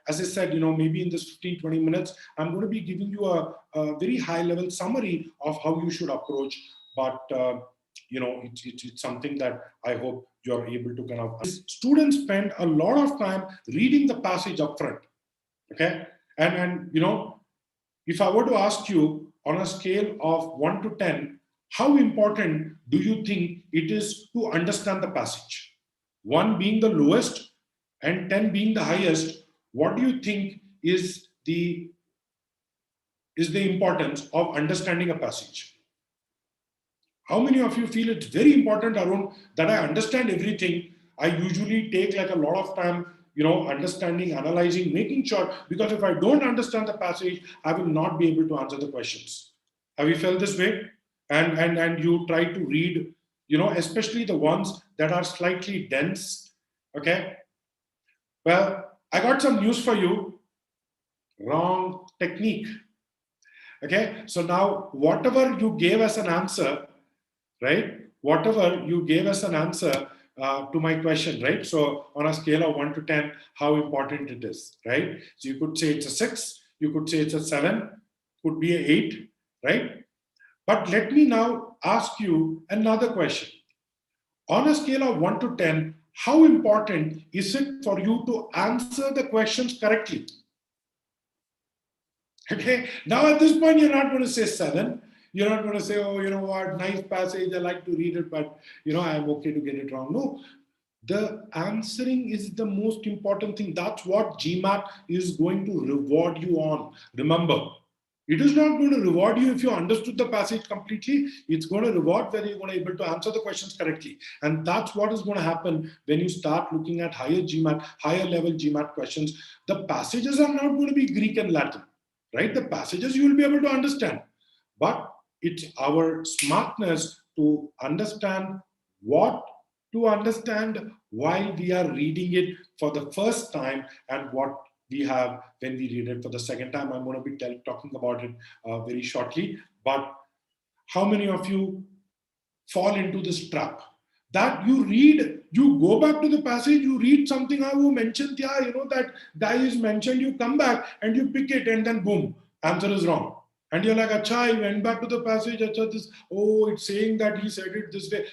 as I said, maybe in this 15, 20 minutes, I'm going to be giving you a very high level summary of how you should approach. But, it's something that I hope you're able to kind of. Students spend a lot of time reading the passage up front. Okay. And if I were to ask you on a scale of 1 to 10, how important do you think it is to understand the passage? 1 being the lowest and 10 being the highest. What do you think is the importance of understanding a passage? How many of you feel it's very important, Arun, that I understand everything? I usually take like a lot of time, understanding, analyzing, making sure, because if I don't understand the passage, I will not be able to answer the questions. Have you felt this way? And you try to read, especially the ones that are slightly dense. Okay. Well, I got some news for you. Wrong technique. Okay. So now whatever you gave as an answer, right? Whatever you gave us an answer to my question, right? So on a scale of 1 to 10, how important it is, right? So you could say it's a 6, you could say it's a 7, could be an 8, right? But let me now ask you another question. On a scale of 1 to 10, how important is it for you to answer the questions correctly? Okay, now at this point, you're not going to say 7. You're not going to say, oh, you know what, nice passage, I like to read it, but, I'm okay to get it wrong. No, the answering is the most important thing. That's what GMAT is going to reward you on. Remember, it is not going to reward you if you understood the passage completely. It's going to reward whether you're going to be able to answer the questions correctly. And that's what is going to happen when you start looking at higher GMAT, higher level GMAT questions. The passages are not going to be Greek and Latin, right? The passages you will be able to understand. But it's our smartness to understand what to understand while we are reading it for the first time, and what we have when we read it for the second time. I'm going to be talking about it very shortly. But how many of you fall into this trap? That you read, you go back to the passage, you read something I mentioned, that guy is mentioned, you come back and you pick it, and then boom, answer is wrong. And you're like, acha, I went back to the passage, it's saying that he said it this way.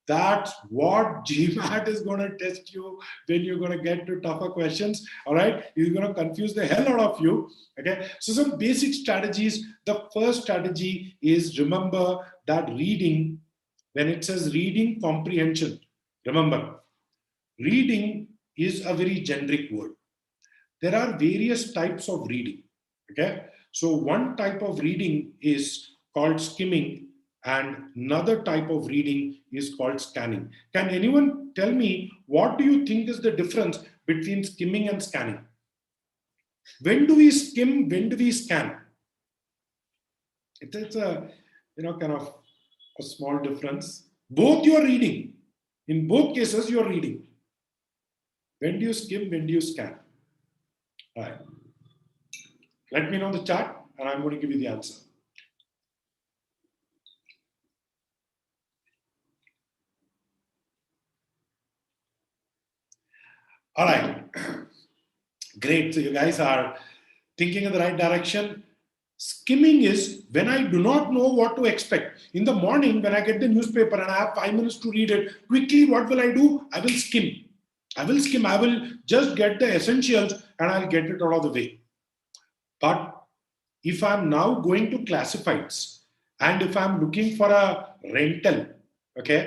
That's what GMAT is going to test you when you're going to get to tougher questions. All right. He's going to confuse the hell out of you. Okay. So some basic strategies. The first strategy is, remember that reading, when it says reading comprehension, remember, reading is a very generic word. There are various types of reading. Okay. So one type of reading is called skimming, and another type of reading is called scanning. Can anyone tell me, what do you think is the difference between skimming and scanning? When do we skim? When do we scan? It's a kind of a small difference. Both you are reading. In both cases, you are reading. When do you skim? When do you scan? All right. Let me know the chart, and I'm going to give you the answer. All right. Great. So you guys are thinking in the right direction. Skimming is when I do not know what to expect. In the morning, when I get the newspaper and I have 5 minutes to read it, quickly, what will I do? I will skim. I will skim, I will just get the essentials and I'll get it out of the way. But if I'm now going to classifieds and if I'm looking for a rental, okay,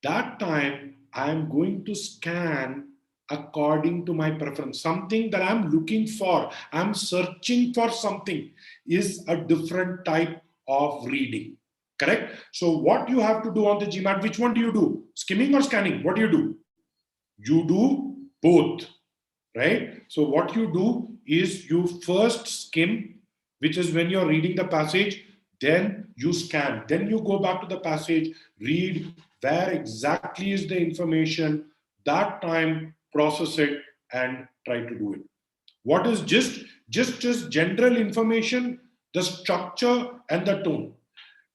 that time I'm going to scan according to my preference. Something that I'm looking for, I'm searching for something is a different type of reading. Correct? So what you have to do on the GMAT, which one do you do? Skimming or scanning? What do? You do both, right? So what you do is you first skim, which is when you're reading the passage, then you scan, then you go back to the passage, read where exactly is the information, that time process it and try to do it. What is just general information, the structure and the tone.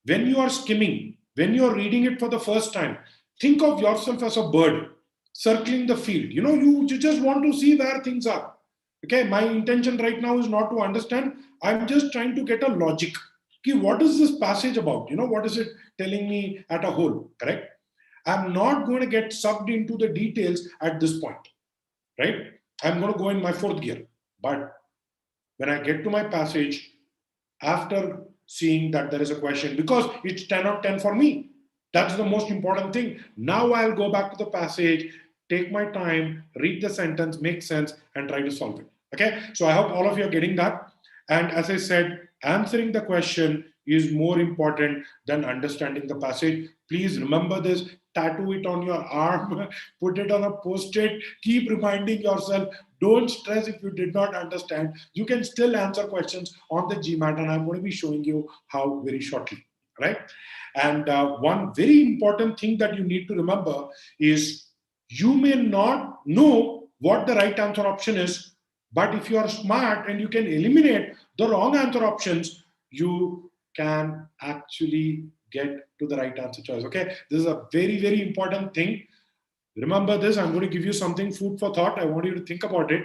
When you are skimming, when you are reading it for the first time, think of yourself as a bird circling the field. You just want to see where things are. Okay, my intention right now is not to understand. I'm just trying to get a logic. Okay, what is this passage about? What is it telling me at a whole? Correct? I'm not going to get sucked into the details at this point. Right? I'm going to go in my fourth gear. But when I get to my passage, after seeing that there is a question, because it's 10 out of 10 for me, that's the most important thing. Now I'll go back to the passage, take my time, read the sentence, make sense, and try to solve it. Okay, so I hope all of you are getting that. And as I said, answering the question is more important than understanding the passage. Please remember this, tattoo it on your arm, put it on a post-it, keep reminding yourself. Don't stress if you did not understand. You can still answer questions on the GMAT, and I'm going to be showing you how very shortly, right? And one very important thing that you need to remember is you may not know what the right answer option is, but if you are smart and you can eliminate the wrong answer options, you can actually get to the right answer choice. Okay, this is a very, very important thing. Remember this, I'm going to give you something food for thought. I want you to think about it.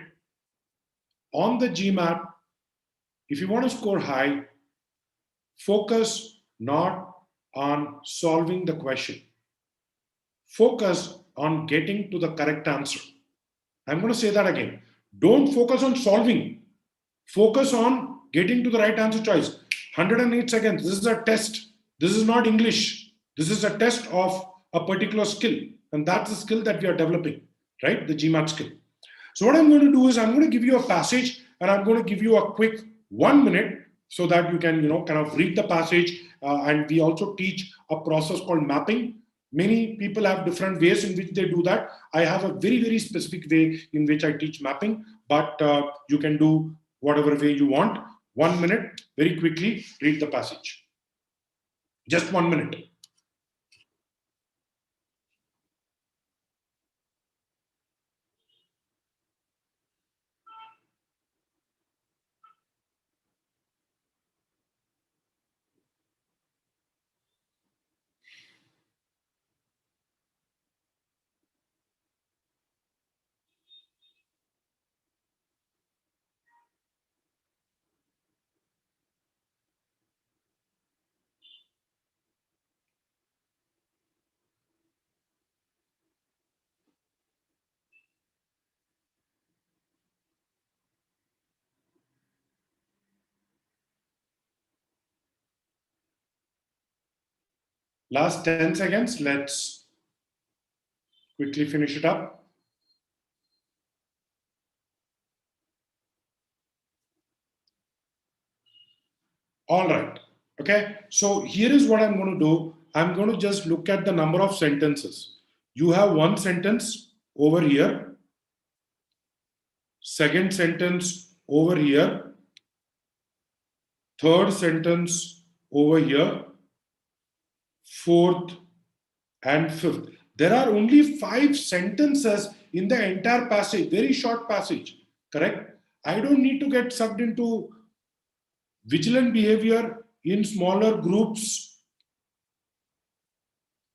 On the GMAT, if you want to score high, focus not on solving the question. Focus on getting to the correct answer. I'm going to say that again. Don't focus on solving. Focus on getting to the right answer choice. 108 seconds. This is a test. This is not English. This is a test of a particular skill. And that's the skill that we are developing, right? The GMAT skill. So what I'm going to do is I'm going to give you a passage and I'm going to give you a quick 1 minute so that you can, kind of read the passage. And we also teach a process called mapping. Many people have different ways in which they do that. I have a very, very specific way in which I teach mapping, but you can do whatever way you want. 1 minute, very quickly, read the passage. Just 1 minute. Last 10 seconds. Let's quickly finish it up. All right. Okay. So here is what I'm going to do. I'm going to just look at the number of sentences. You have one sentence over here, second sentence over here, third sentence over here, fourth and fifth. There are only 5 sentences in the entire passage, very short passage, correct? I don't need to get sucked into vigilant behavior in smaller groups.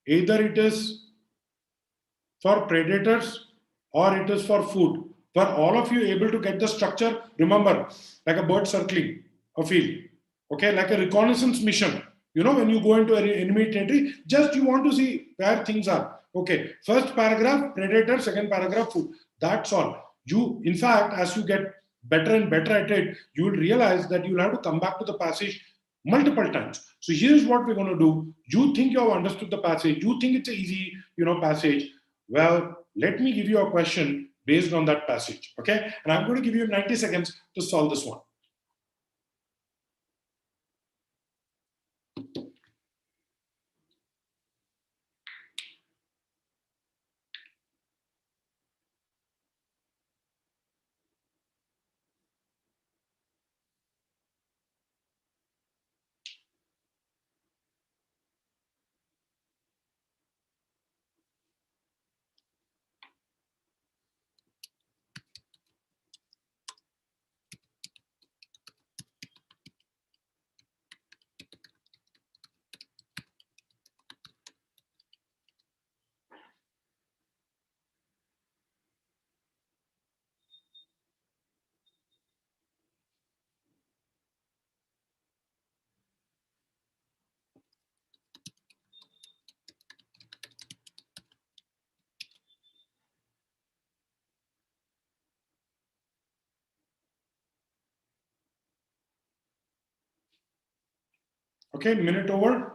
Either it is for predators or it is for food. For all of you able to get the structure, remember, like a bird circling a field, okay, like a reconnaissance mission. When you go into an enemy territory, just you want to see where things are. Okay, first paragraph, predator, second paragraph, food. That's all. You, in fact, as you get better and better at it, you will realize that you'll have to come back to the passage multiple times. So here's what we're going to do. You think you have understood the passage. You think it's an easy, passage. Well, let me give you a question based on that passage. Okay, and I'm going to give you 90 seconds to solve this one. Okay, minute over.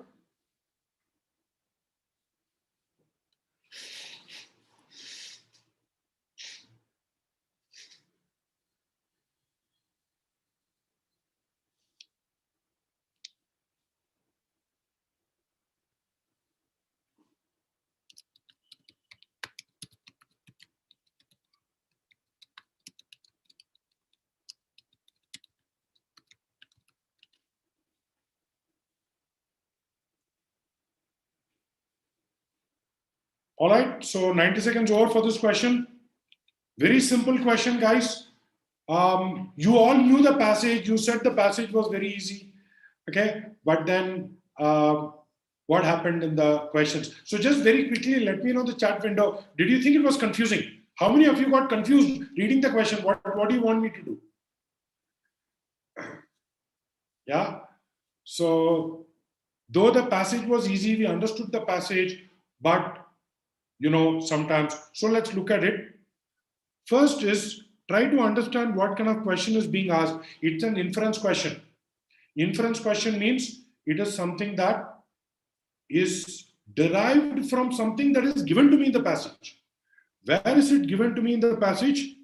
All right, so 90 seconds over for this question. Very simple question, guys. You all knew the passage. You said the passage was very easy. Okay, but then what happened in the questions? So just very quickly, let me know the chat window. Did you think it was confusing? How many of you got confused reading the question? What do you want me to do? Yeah. So though the passage was easy, we understood the passage, but sometimes. So let's look at it. First is try to understand what kind of question is being asked. It's an inference question. Inference question means it is something that is derived from something that is given to me in the passage. Where is it given to me in the passage?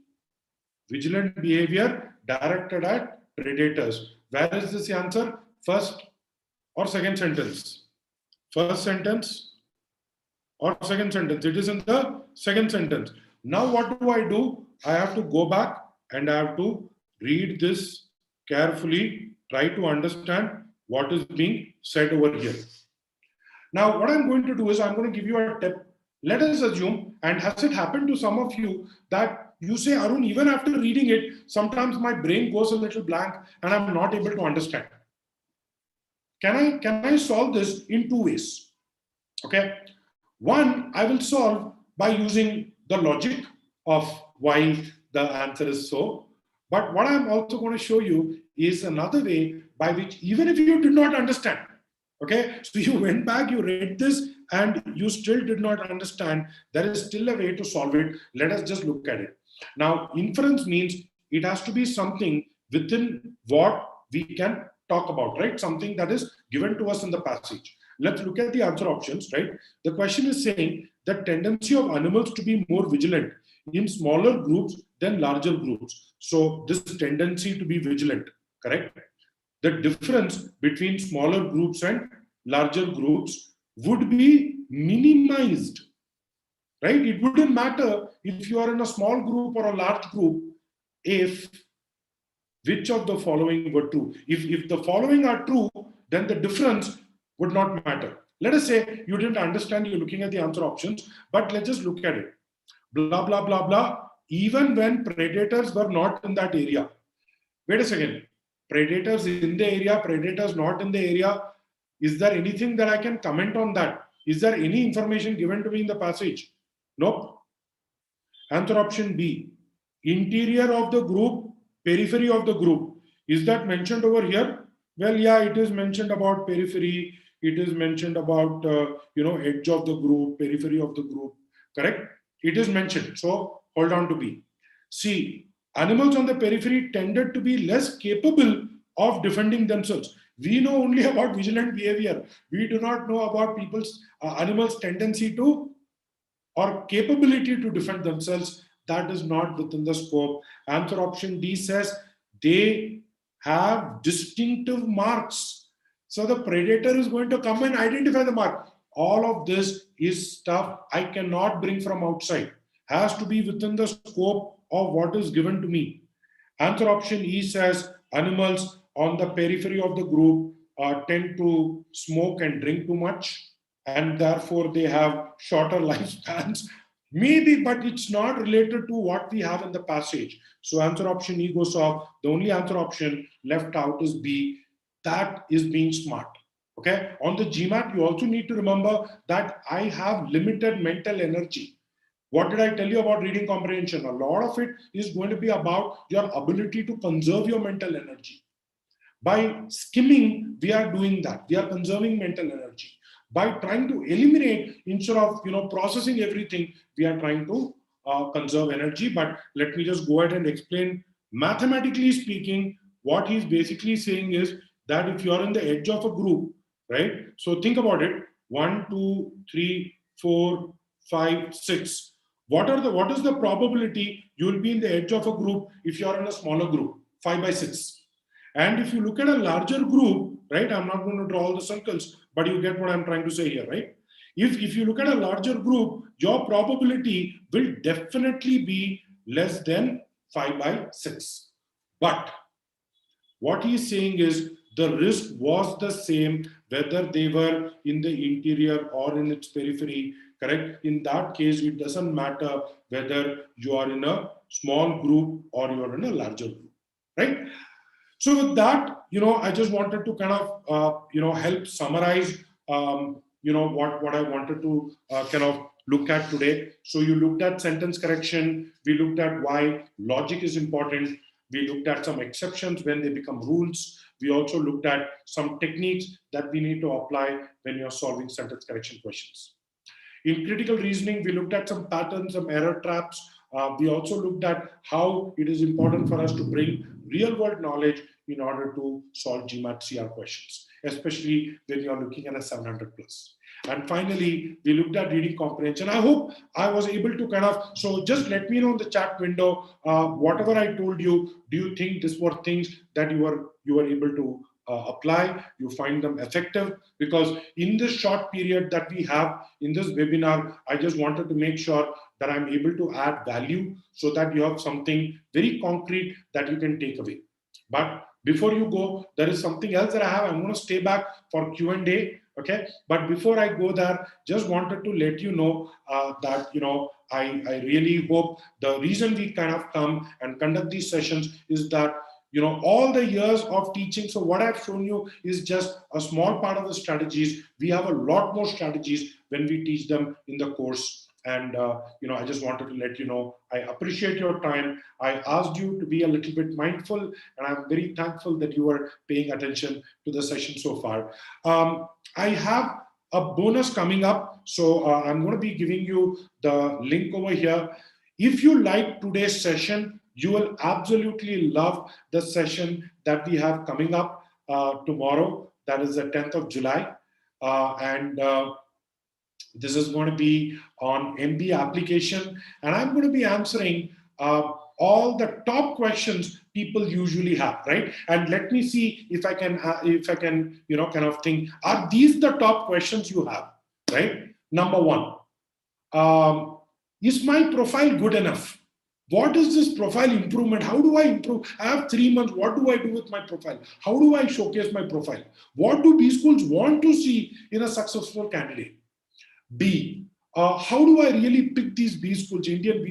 Vigilant behavior directed at predators. Where is this answer? First or second sentence? First sentence or second sentence? It is in the second sentence. Now what do? I have to go back and I have to read this carefully, try to understand what is being said over here. Now what I'm going to do is I'm going to give you a tip. Let us assume, and has it happened to some of you that you say, Arun, even after reading it, sometimes my brain goes a little blank and I'm not able to understand. Can I solve this in two ways? Okay. One, I will solve by using the logic of why the answer is so. But what I'm also going to show you is another way by which, even if you did not understand, okay, so you went back, you read this, and you still did not understand, there is still a way to solve it. Let us just look at it. Now, inference means it has to be something within what we can talk about, right? Something that is given to us in the passage. Let's look at the answer options, right? The question is saying the tendency of animals to be more vigilant in smaller groups than larger groups. So this tendency to be vigilant, correct? The difference between smaller groups and larger groups would be minimized, right? It wouldn't matter if you are in a small group or a large group if which of the following were true. If the following are true, then the difference would not matter. Let us say you didn't understand, you're looking at the answer options, but let's just look at it. Blah, blah, blah, blah. Even when predators were not in that area. Wait a second. Predators in the area, predators not in the area. Is there anything that I can comment on that? Is there any information given to me in the passage? Nope. Answer option B. Interior of the group, periphery of the group. Is that mentioned over here? Well, yeah, it is mentioned about periphery. it is mentioned about, edge of the group, periphery of the group, correct? It is mentioned. So hold on to B. C, animals on the periphery tended to be less capable of defending themselves. We know only about vigilant behavior. We do not know about animals' tendency to or capability to defend themselves. That is not within the scope. Answer option D says they have distinctive marks. So the predator is going to come and identify the mark. All of this is stuff I cannot bring from outside. Has to be within the scope of what is given to me. Answer option E says animals on the periphery of the group tend to smoke and drink too much, and therefore they have shorter lifespans. Maybe, but it's not related to what we have in the passage. So answer option E goes off. The only answer option left out is B. That is being smart. Okay. On the GMAT, you also need to remember that I have limited mental energy. What did I tell you about reading comprehension? A lot of it is going to be about your ability to conserve your mental energy. By skimming, we are doing that. We are conserving mental energy. By trying to eliminate, instead of processing everything, we are trying to conserve energy. But let me just go ahead and explain. Mathematically speaking, what he's basically saying is that if you are in the edge of a group, right? So think about it: 1, 2, 3, 4, 5, 6. What is the probability you will be in the edge of a group if you are in a smaller group? 5 by 6. And if you look at a larger group, right, I'm not going to draw all the circles, but you get what I'm trying to say here, right? If you look at a larger group, your probability will definitely be less than 5 by 6. But what he's saying is the risk was the same whether they were in the interior or in its periphery, correct? In that case, it doesn't matter whether you are in a small group or you're in a larger group, right? So with that, I just wanted to kind of, help summarize, what I wanted to kind of look at today. So you looked at sentence correction. We looked at why logic is important. We looked at some exceptions when they become rules. We also looked at some techniques that we need to apply when you're solving sentence correction questions. In critical reasoning, we looked at some patterns, some error traps. We also looked at how it is important for us to bring real world knowledge in order to solve GMAT CR questions, especially when you're looking at a 700 plus. And finally, we looked at reading comprehension. I hope I was able to kind of, so just let me know in the chat window, whatever I told you, do you think these were things that you were able to apply, you find them effective? Because in this short period that we have in this webinar, I just wanted to make sure that I'm able to add value so that you have something very concrete that you can take away. But before you go, there is something else that I have. I'm going to stay back for Q&A. Okay. But before I go there, just wanted to let you know that, I really hope the reason we kind of come and conduct these sessions is that, all the years of teaching. So what I've shown you is just a small part of the strategies. We have a lot more strategies when we teach them in the course. And, I just wanted to let you know, I appreciate your time. I asked you to be a little bit mindful, and I'm very thankful that you are paying attention to the session so far. I have a bonus coming up. So I'm going to be giving you the link over here. If you like today's session, you will absolutely love the session that we have coming up tomorrow. That is the 10th of July. This is going to be on MBA application, and I'm going to be answering all the top questions people usually have, right? And let me see if I can, kind of think, are these the top questions you have, right? Number one, is my profile good enough? What is this profile improvement? How do I improve? I have 3 months. What do I do with my profile? How do I showcase my profile? What do B schools want to see in a successful candidate? B, how do I really pick these B schools, Indian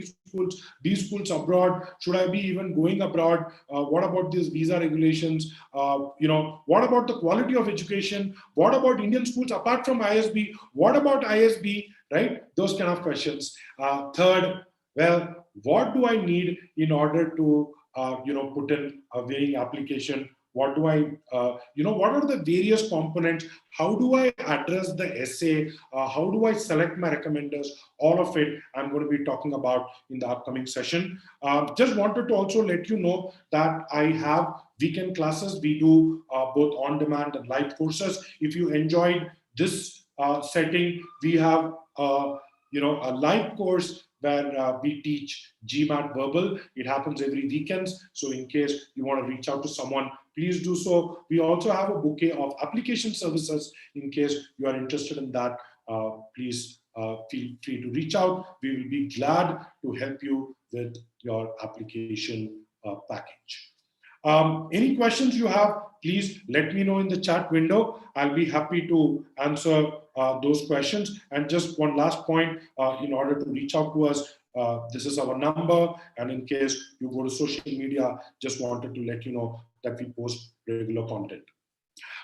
B schools abroad? Should I be even going abroad? What about these visa regulations? What about the quality of education? What about Indian schools apart from ISB? What about ISB, right? Those kind of questions. Third, well, what do I need in order to, put in a weighing application what do I, what are the various components? How do I address the essay? How do I select my recommenders? All of it I'm going to be talking about in the upcoming session. Just wanted to also let you know that I have weekend classes. We do both on-demand and live courses. If you enjoyed this setting, we have a live course where we teach GMAT verbal. It happens every weekends. So in case you want to reach out to someone, please do so. We also have a bouquet of application services. In case you are interested in that, please feel free to reach out. We will be glad to help you with your application package. Any questions you have, please let me know in the chat window. I'll be happy to answer those questions. And just one last point, in order to reach out to us, this is our number. And in case you go to social media, just wanted to let you know that we post regular content.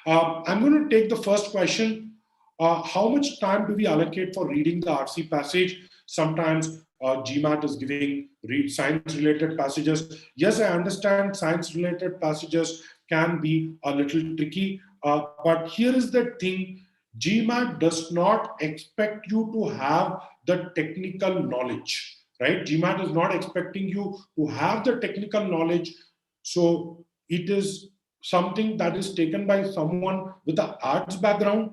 I'm going to take the first question. How much time do we allocate for reading the RC passage? Sometimes GMAT is giving read science-related passages. Yes, I understand science-related passages can be a little tricky, but here is the thing. GMAT does not expect you to have the technical knowledge, right? GMAT is not expecting you to have the technical knowledge. So it is something that is taken by someone with an arts background,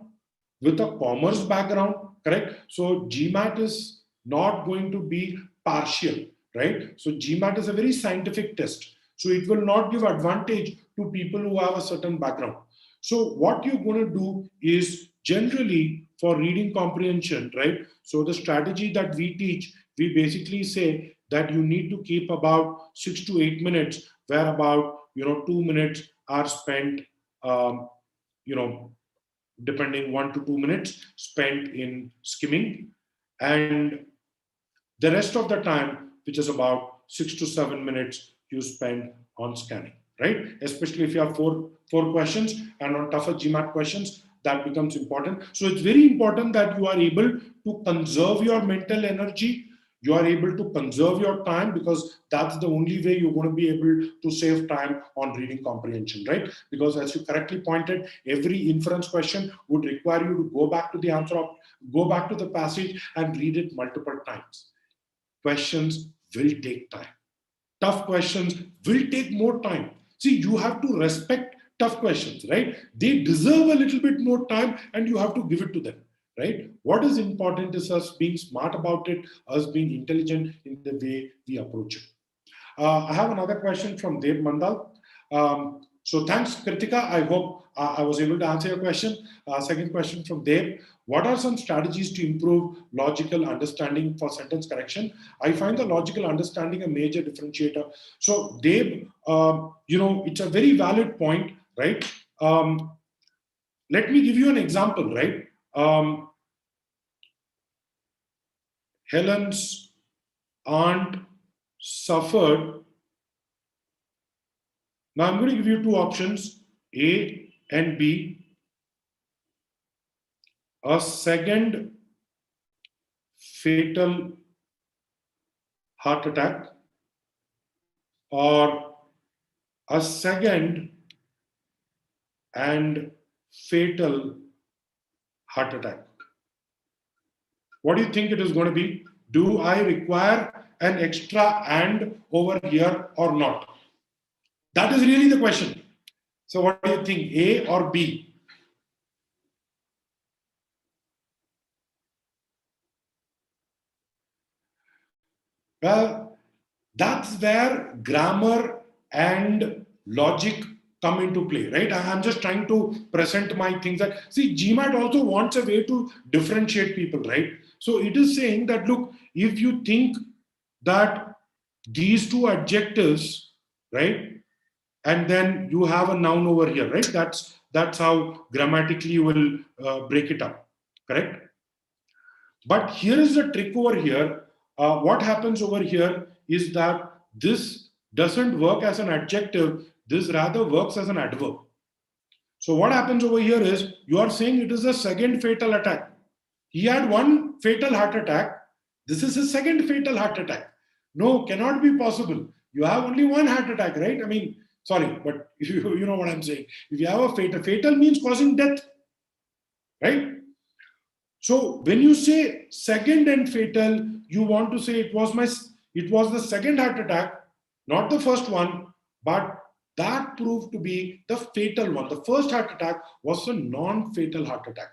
with a commerce background, correct? So GMAT is not going to be partial, right? So GMAT is a very scientific test. So it will not give advantage to people who have a certain background. So what you're going to do is generally for reading comprehension, right? So the strategy that we teach, we basically say that you need to keep about 6 to 8 minutes, where about 2 minutes are spent, depending 1 to 2 minutes spent in skimming, and the rest of the time, which is about 6 to 7 minutes, you spend on scanning, right? Especially if you have four questions, and on tougher GMAT questions, that becomes important. So it's very important that you are able to conserve your mental energy. You are able to conserve your time, because that's the only way you're going to be able to save time on reading comprehension, right? Because as you correctly pointed, every inference question would require you to go back to the answer, go back to the passage and read it multiple times. Questions will take time. Tough questions will take more time. See, you have to respect tough questions, right? They deserve a little bit more time and you have to give it to them, right? What is important is us being smart about it, us being intelligent in the way we approach it. I have another question from Dev Mandal. So thanks, Kritika. I hope I was able to answer your question. Second question from Dev. What are some strategies to improve logical understanding for sentence correction? I find the logical understanding a major differentiator. So Dev, it's a very valid point, right? Let me give you an example, right? Helen's aunt suffered. Now I'm going to give you two options, A and B. A second fatal heart attack, or a second and fatal heart attack. What do you think it is going to be? Do I require an extra and over here or not? That is really the question. So what do you think, A or B? Well, that's where grammar and logic come into play, right? I'm just trying to present my things that, see, GMAT also wants a way to differentiate people, right? So it is saying that, look, if you think that these two adjectives, right, and then you have a noun over here, right? That's how grammatically you will break it up, correct? But here is the trick over here. What happens over here is that this doesn't work as an adjective. This rather works as an adverb. So what happens over here is you are saying it is a second fatal attack. He had one fatal heart attack. This is his second fatal heart attack. No, cannot be possible. You have only one heart attack, right? I mean, Sorry, but you know what I'm saying. If you have a fatal means causing death, right? So when you say second and fatal, you want to say it was the second heart attack, not the first one, but that proved to be the fatal one. The first heart attack was a non-fatal heart attack.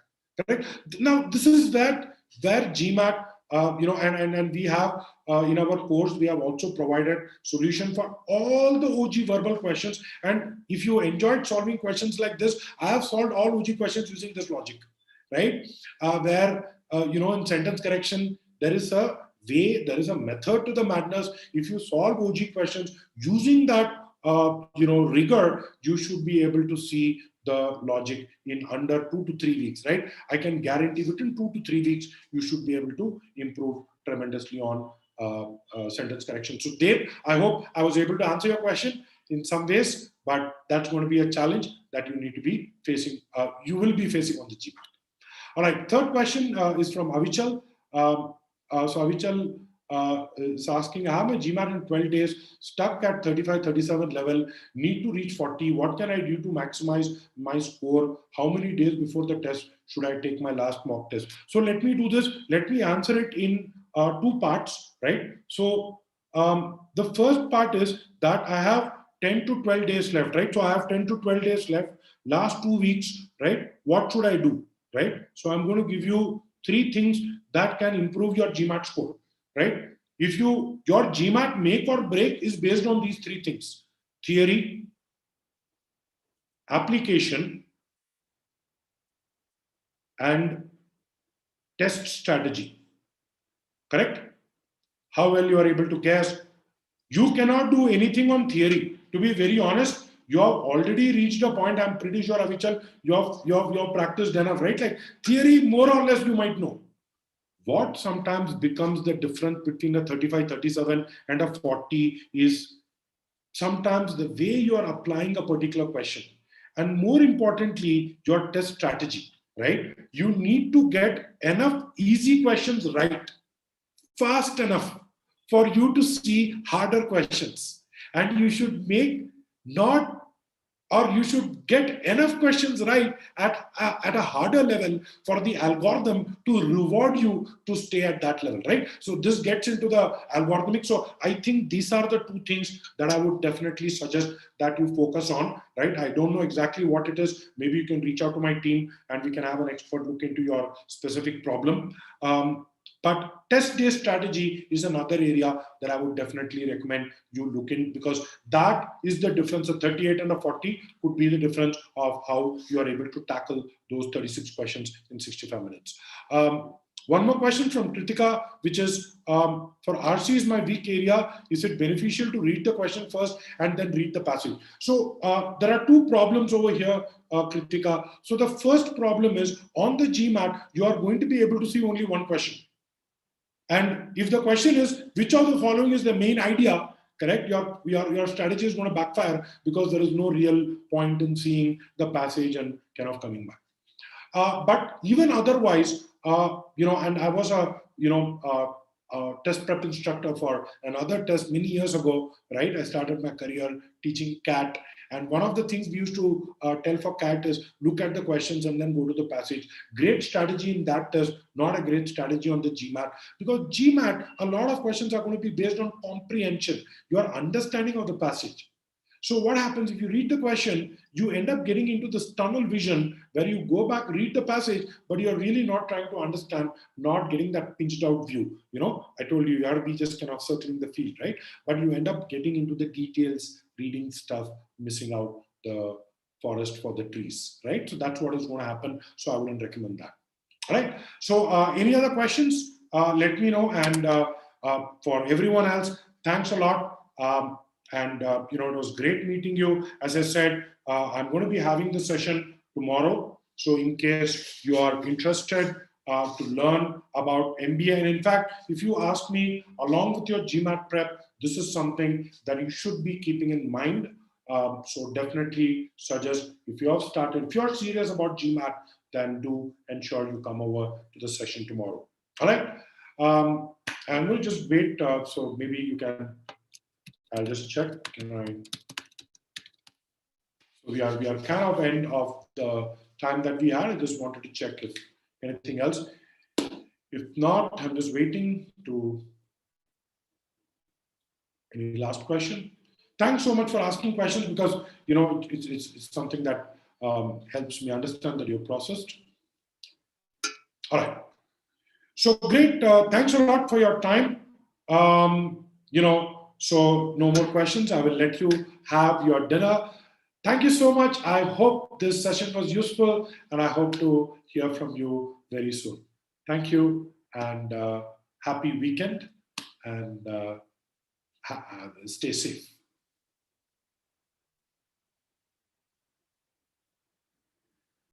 Correct? Now this is where GMAT, and we have in our course we have also provided solution for all the OG verbal questions. And if you enjoyed solving questions like this, I have solved all OG questions using this logic, right? Where in sentence correction there is a way, there is a method to the madness. If you solve OG questions using that rigor, you should be able to see the logic in under 2 to 3 weeks, right? I can guarantee within 2 to 3 weeks you should be able to improve tremendously on sentence correction. So Dave, I hope I was able to answer your question in some ways, but that's going to be a challenge that you need to be facing, you will be facing on the GMAT. All right, third question is from Avichal. So Avichal is asking, I have my GMAT in 12 days, stuck at 35, 37 level, need to reach 40. What can I do to maximize my score? How many days before the test should I take my last mock test? So let me do this. Let me answer it in two parts, right? So the first part is that I have 10 to 12 days left, right? So I have 10 to 12 days left, last 2 weeks, right? What should I do? Right? So I'm going to give you 3 things that can improve your GMAT score, right? If your GMAT make or break is based on these 3 things: theory, application, and test strategy. Correct? How well you are able to guess. You cannot do anything on theory. To be very honest, you have already reached a point, I'm pretty sure, Avichal, you have practiced enough, right? Like theory, more or less, you might know. What sometimes becomes the difference between a 35, 37 and a 40 is sometimes the way you are applying a particular question. And more importantly, your test strategy, right? You need to get enough easy questions right, fast enough for you to see harder questions. And you should make not or you should get enough questions right at a harder level for the algorithm to reward you to stay at that level, right? So this gets into the algorithmic. So I think these are the 2 things that I would definitely suggest that you focus on, right? I don't know exactly what it is. Maybe you can reach out to my team and we can have an expert look into your specific problem. But test day strategy is another area that I would definitely recommend you look in, because that is the difference. A 38 and a 40 could be the difference of how you are able to tackle those 36 questions in 65 minutes. One more question from Kritika, which is for RC is my weak area. Is it beneficial to read the question first and then read the passage? So there are 2 problems over here, Kritika. So the first problem is on the GMAT, you are going to be able to see only one question. And if the question is, which of the following is the main idea, correct, your strategy is going to backfire because there is no real point in seeing the passage and kind of coming back. But even otherwise, and I was a test prep instructor for another test many years ago, right? I started my career teaching CAT. And one of the things we used to tell for CAT is look at the questions and then go to the passage. Great strategy in that test, not a great strategy on the GMAT. Because GMAT, a lot of questions are going to be based on comprehension, your understanding of the passage. So what happens if you read the question, you end up getting into this tunnel vision where you go back, read the passage, but you're really not trying to understand, not getting that pinched out view. I told you, you have to be just kind of circling the field, right? But you end up getting into the details, reading stuff, missing out the forest for the trees, right? So that's what is going to happen. So I wouldn't recommend that. All right. So any other questions? Let me know. And for everyone else, thanks a lot. It was great meeting you. As I said, I'm going to be having the session tomorrow. So in case you are interested to learn about MBA, and in fact, if you ask me, along with your GMAT prep, this is something that you should be keeping in mind. So definitely suggest if you are serious about GMAT, then do ensure you come over to the session tomorrow. All right. And we'll just wait. So maybe you can. I'll just check. Can I? we are kind of end of the time that we had. I just wanted to check if anything else. If not, I'm just waiting to any last question. Thanks so much for asking questions, because it's something that helps me understand that you're processed. All right. So great. Thanks a lot for your time. So no more questions. I will let you have your dinner. Thank you so much. I hope this session was useful, and I hope to hear from you very soon. Thank you, and happy weekend, and stay safe.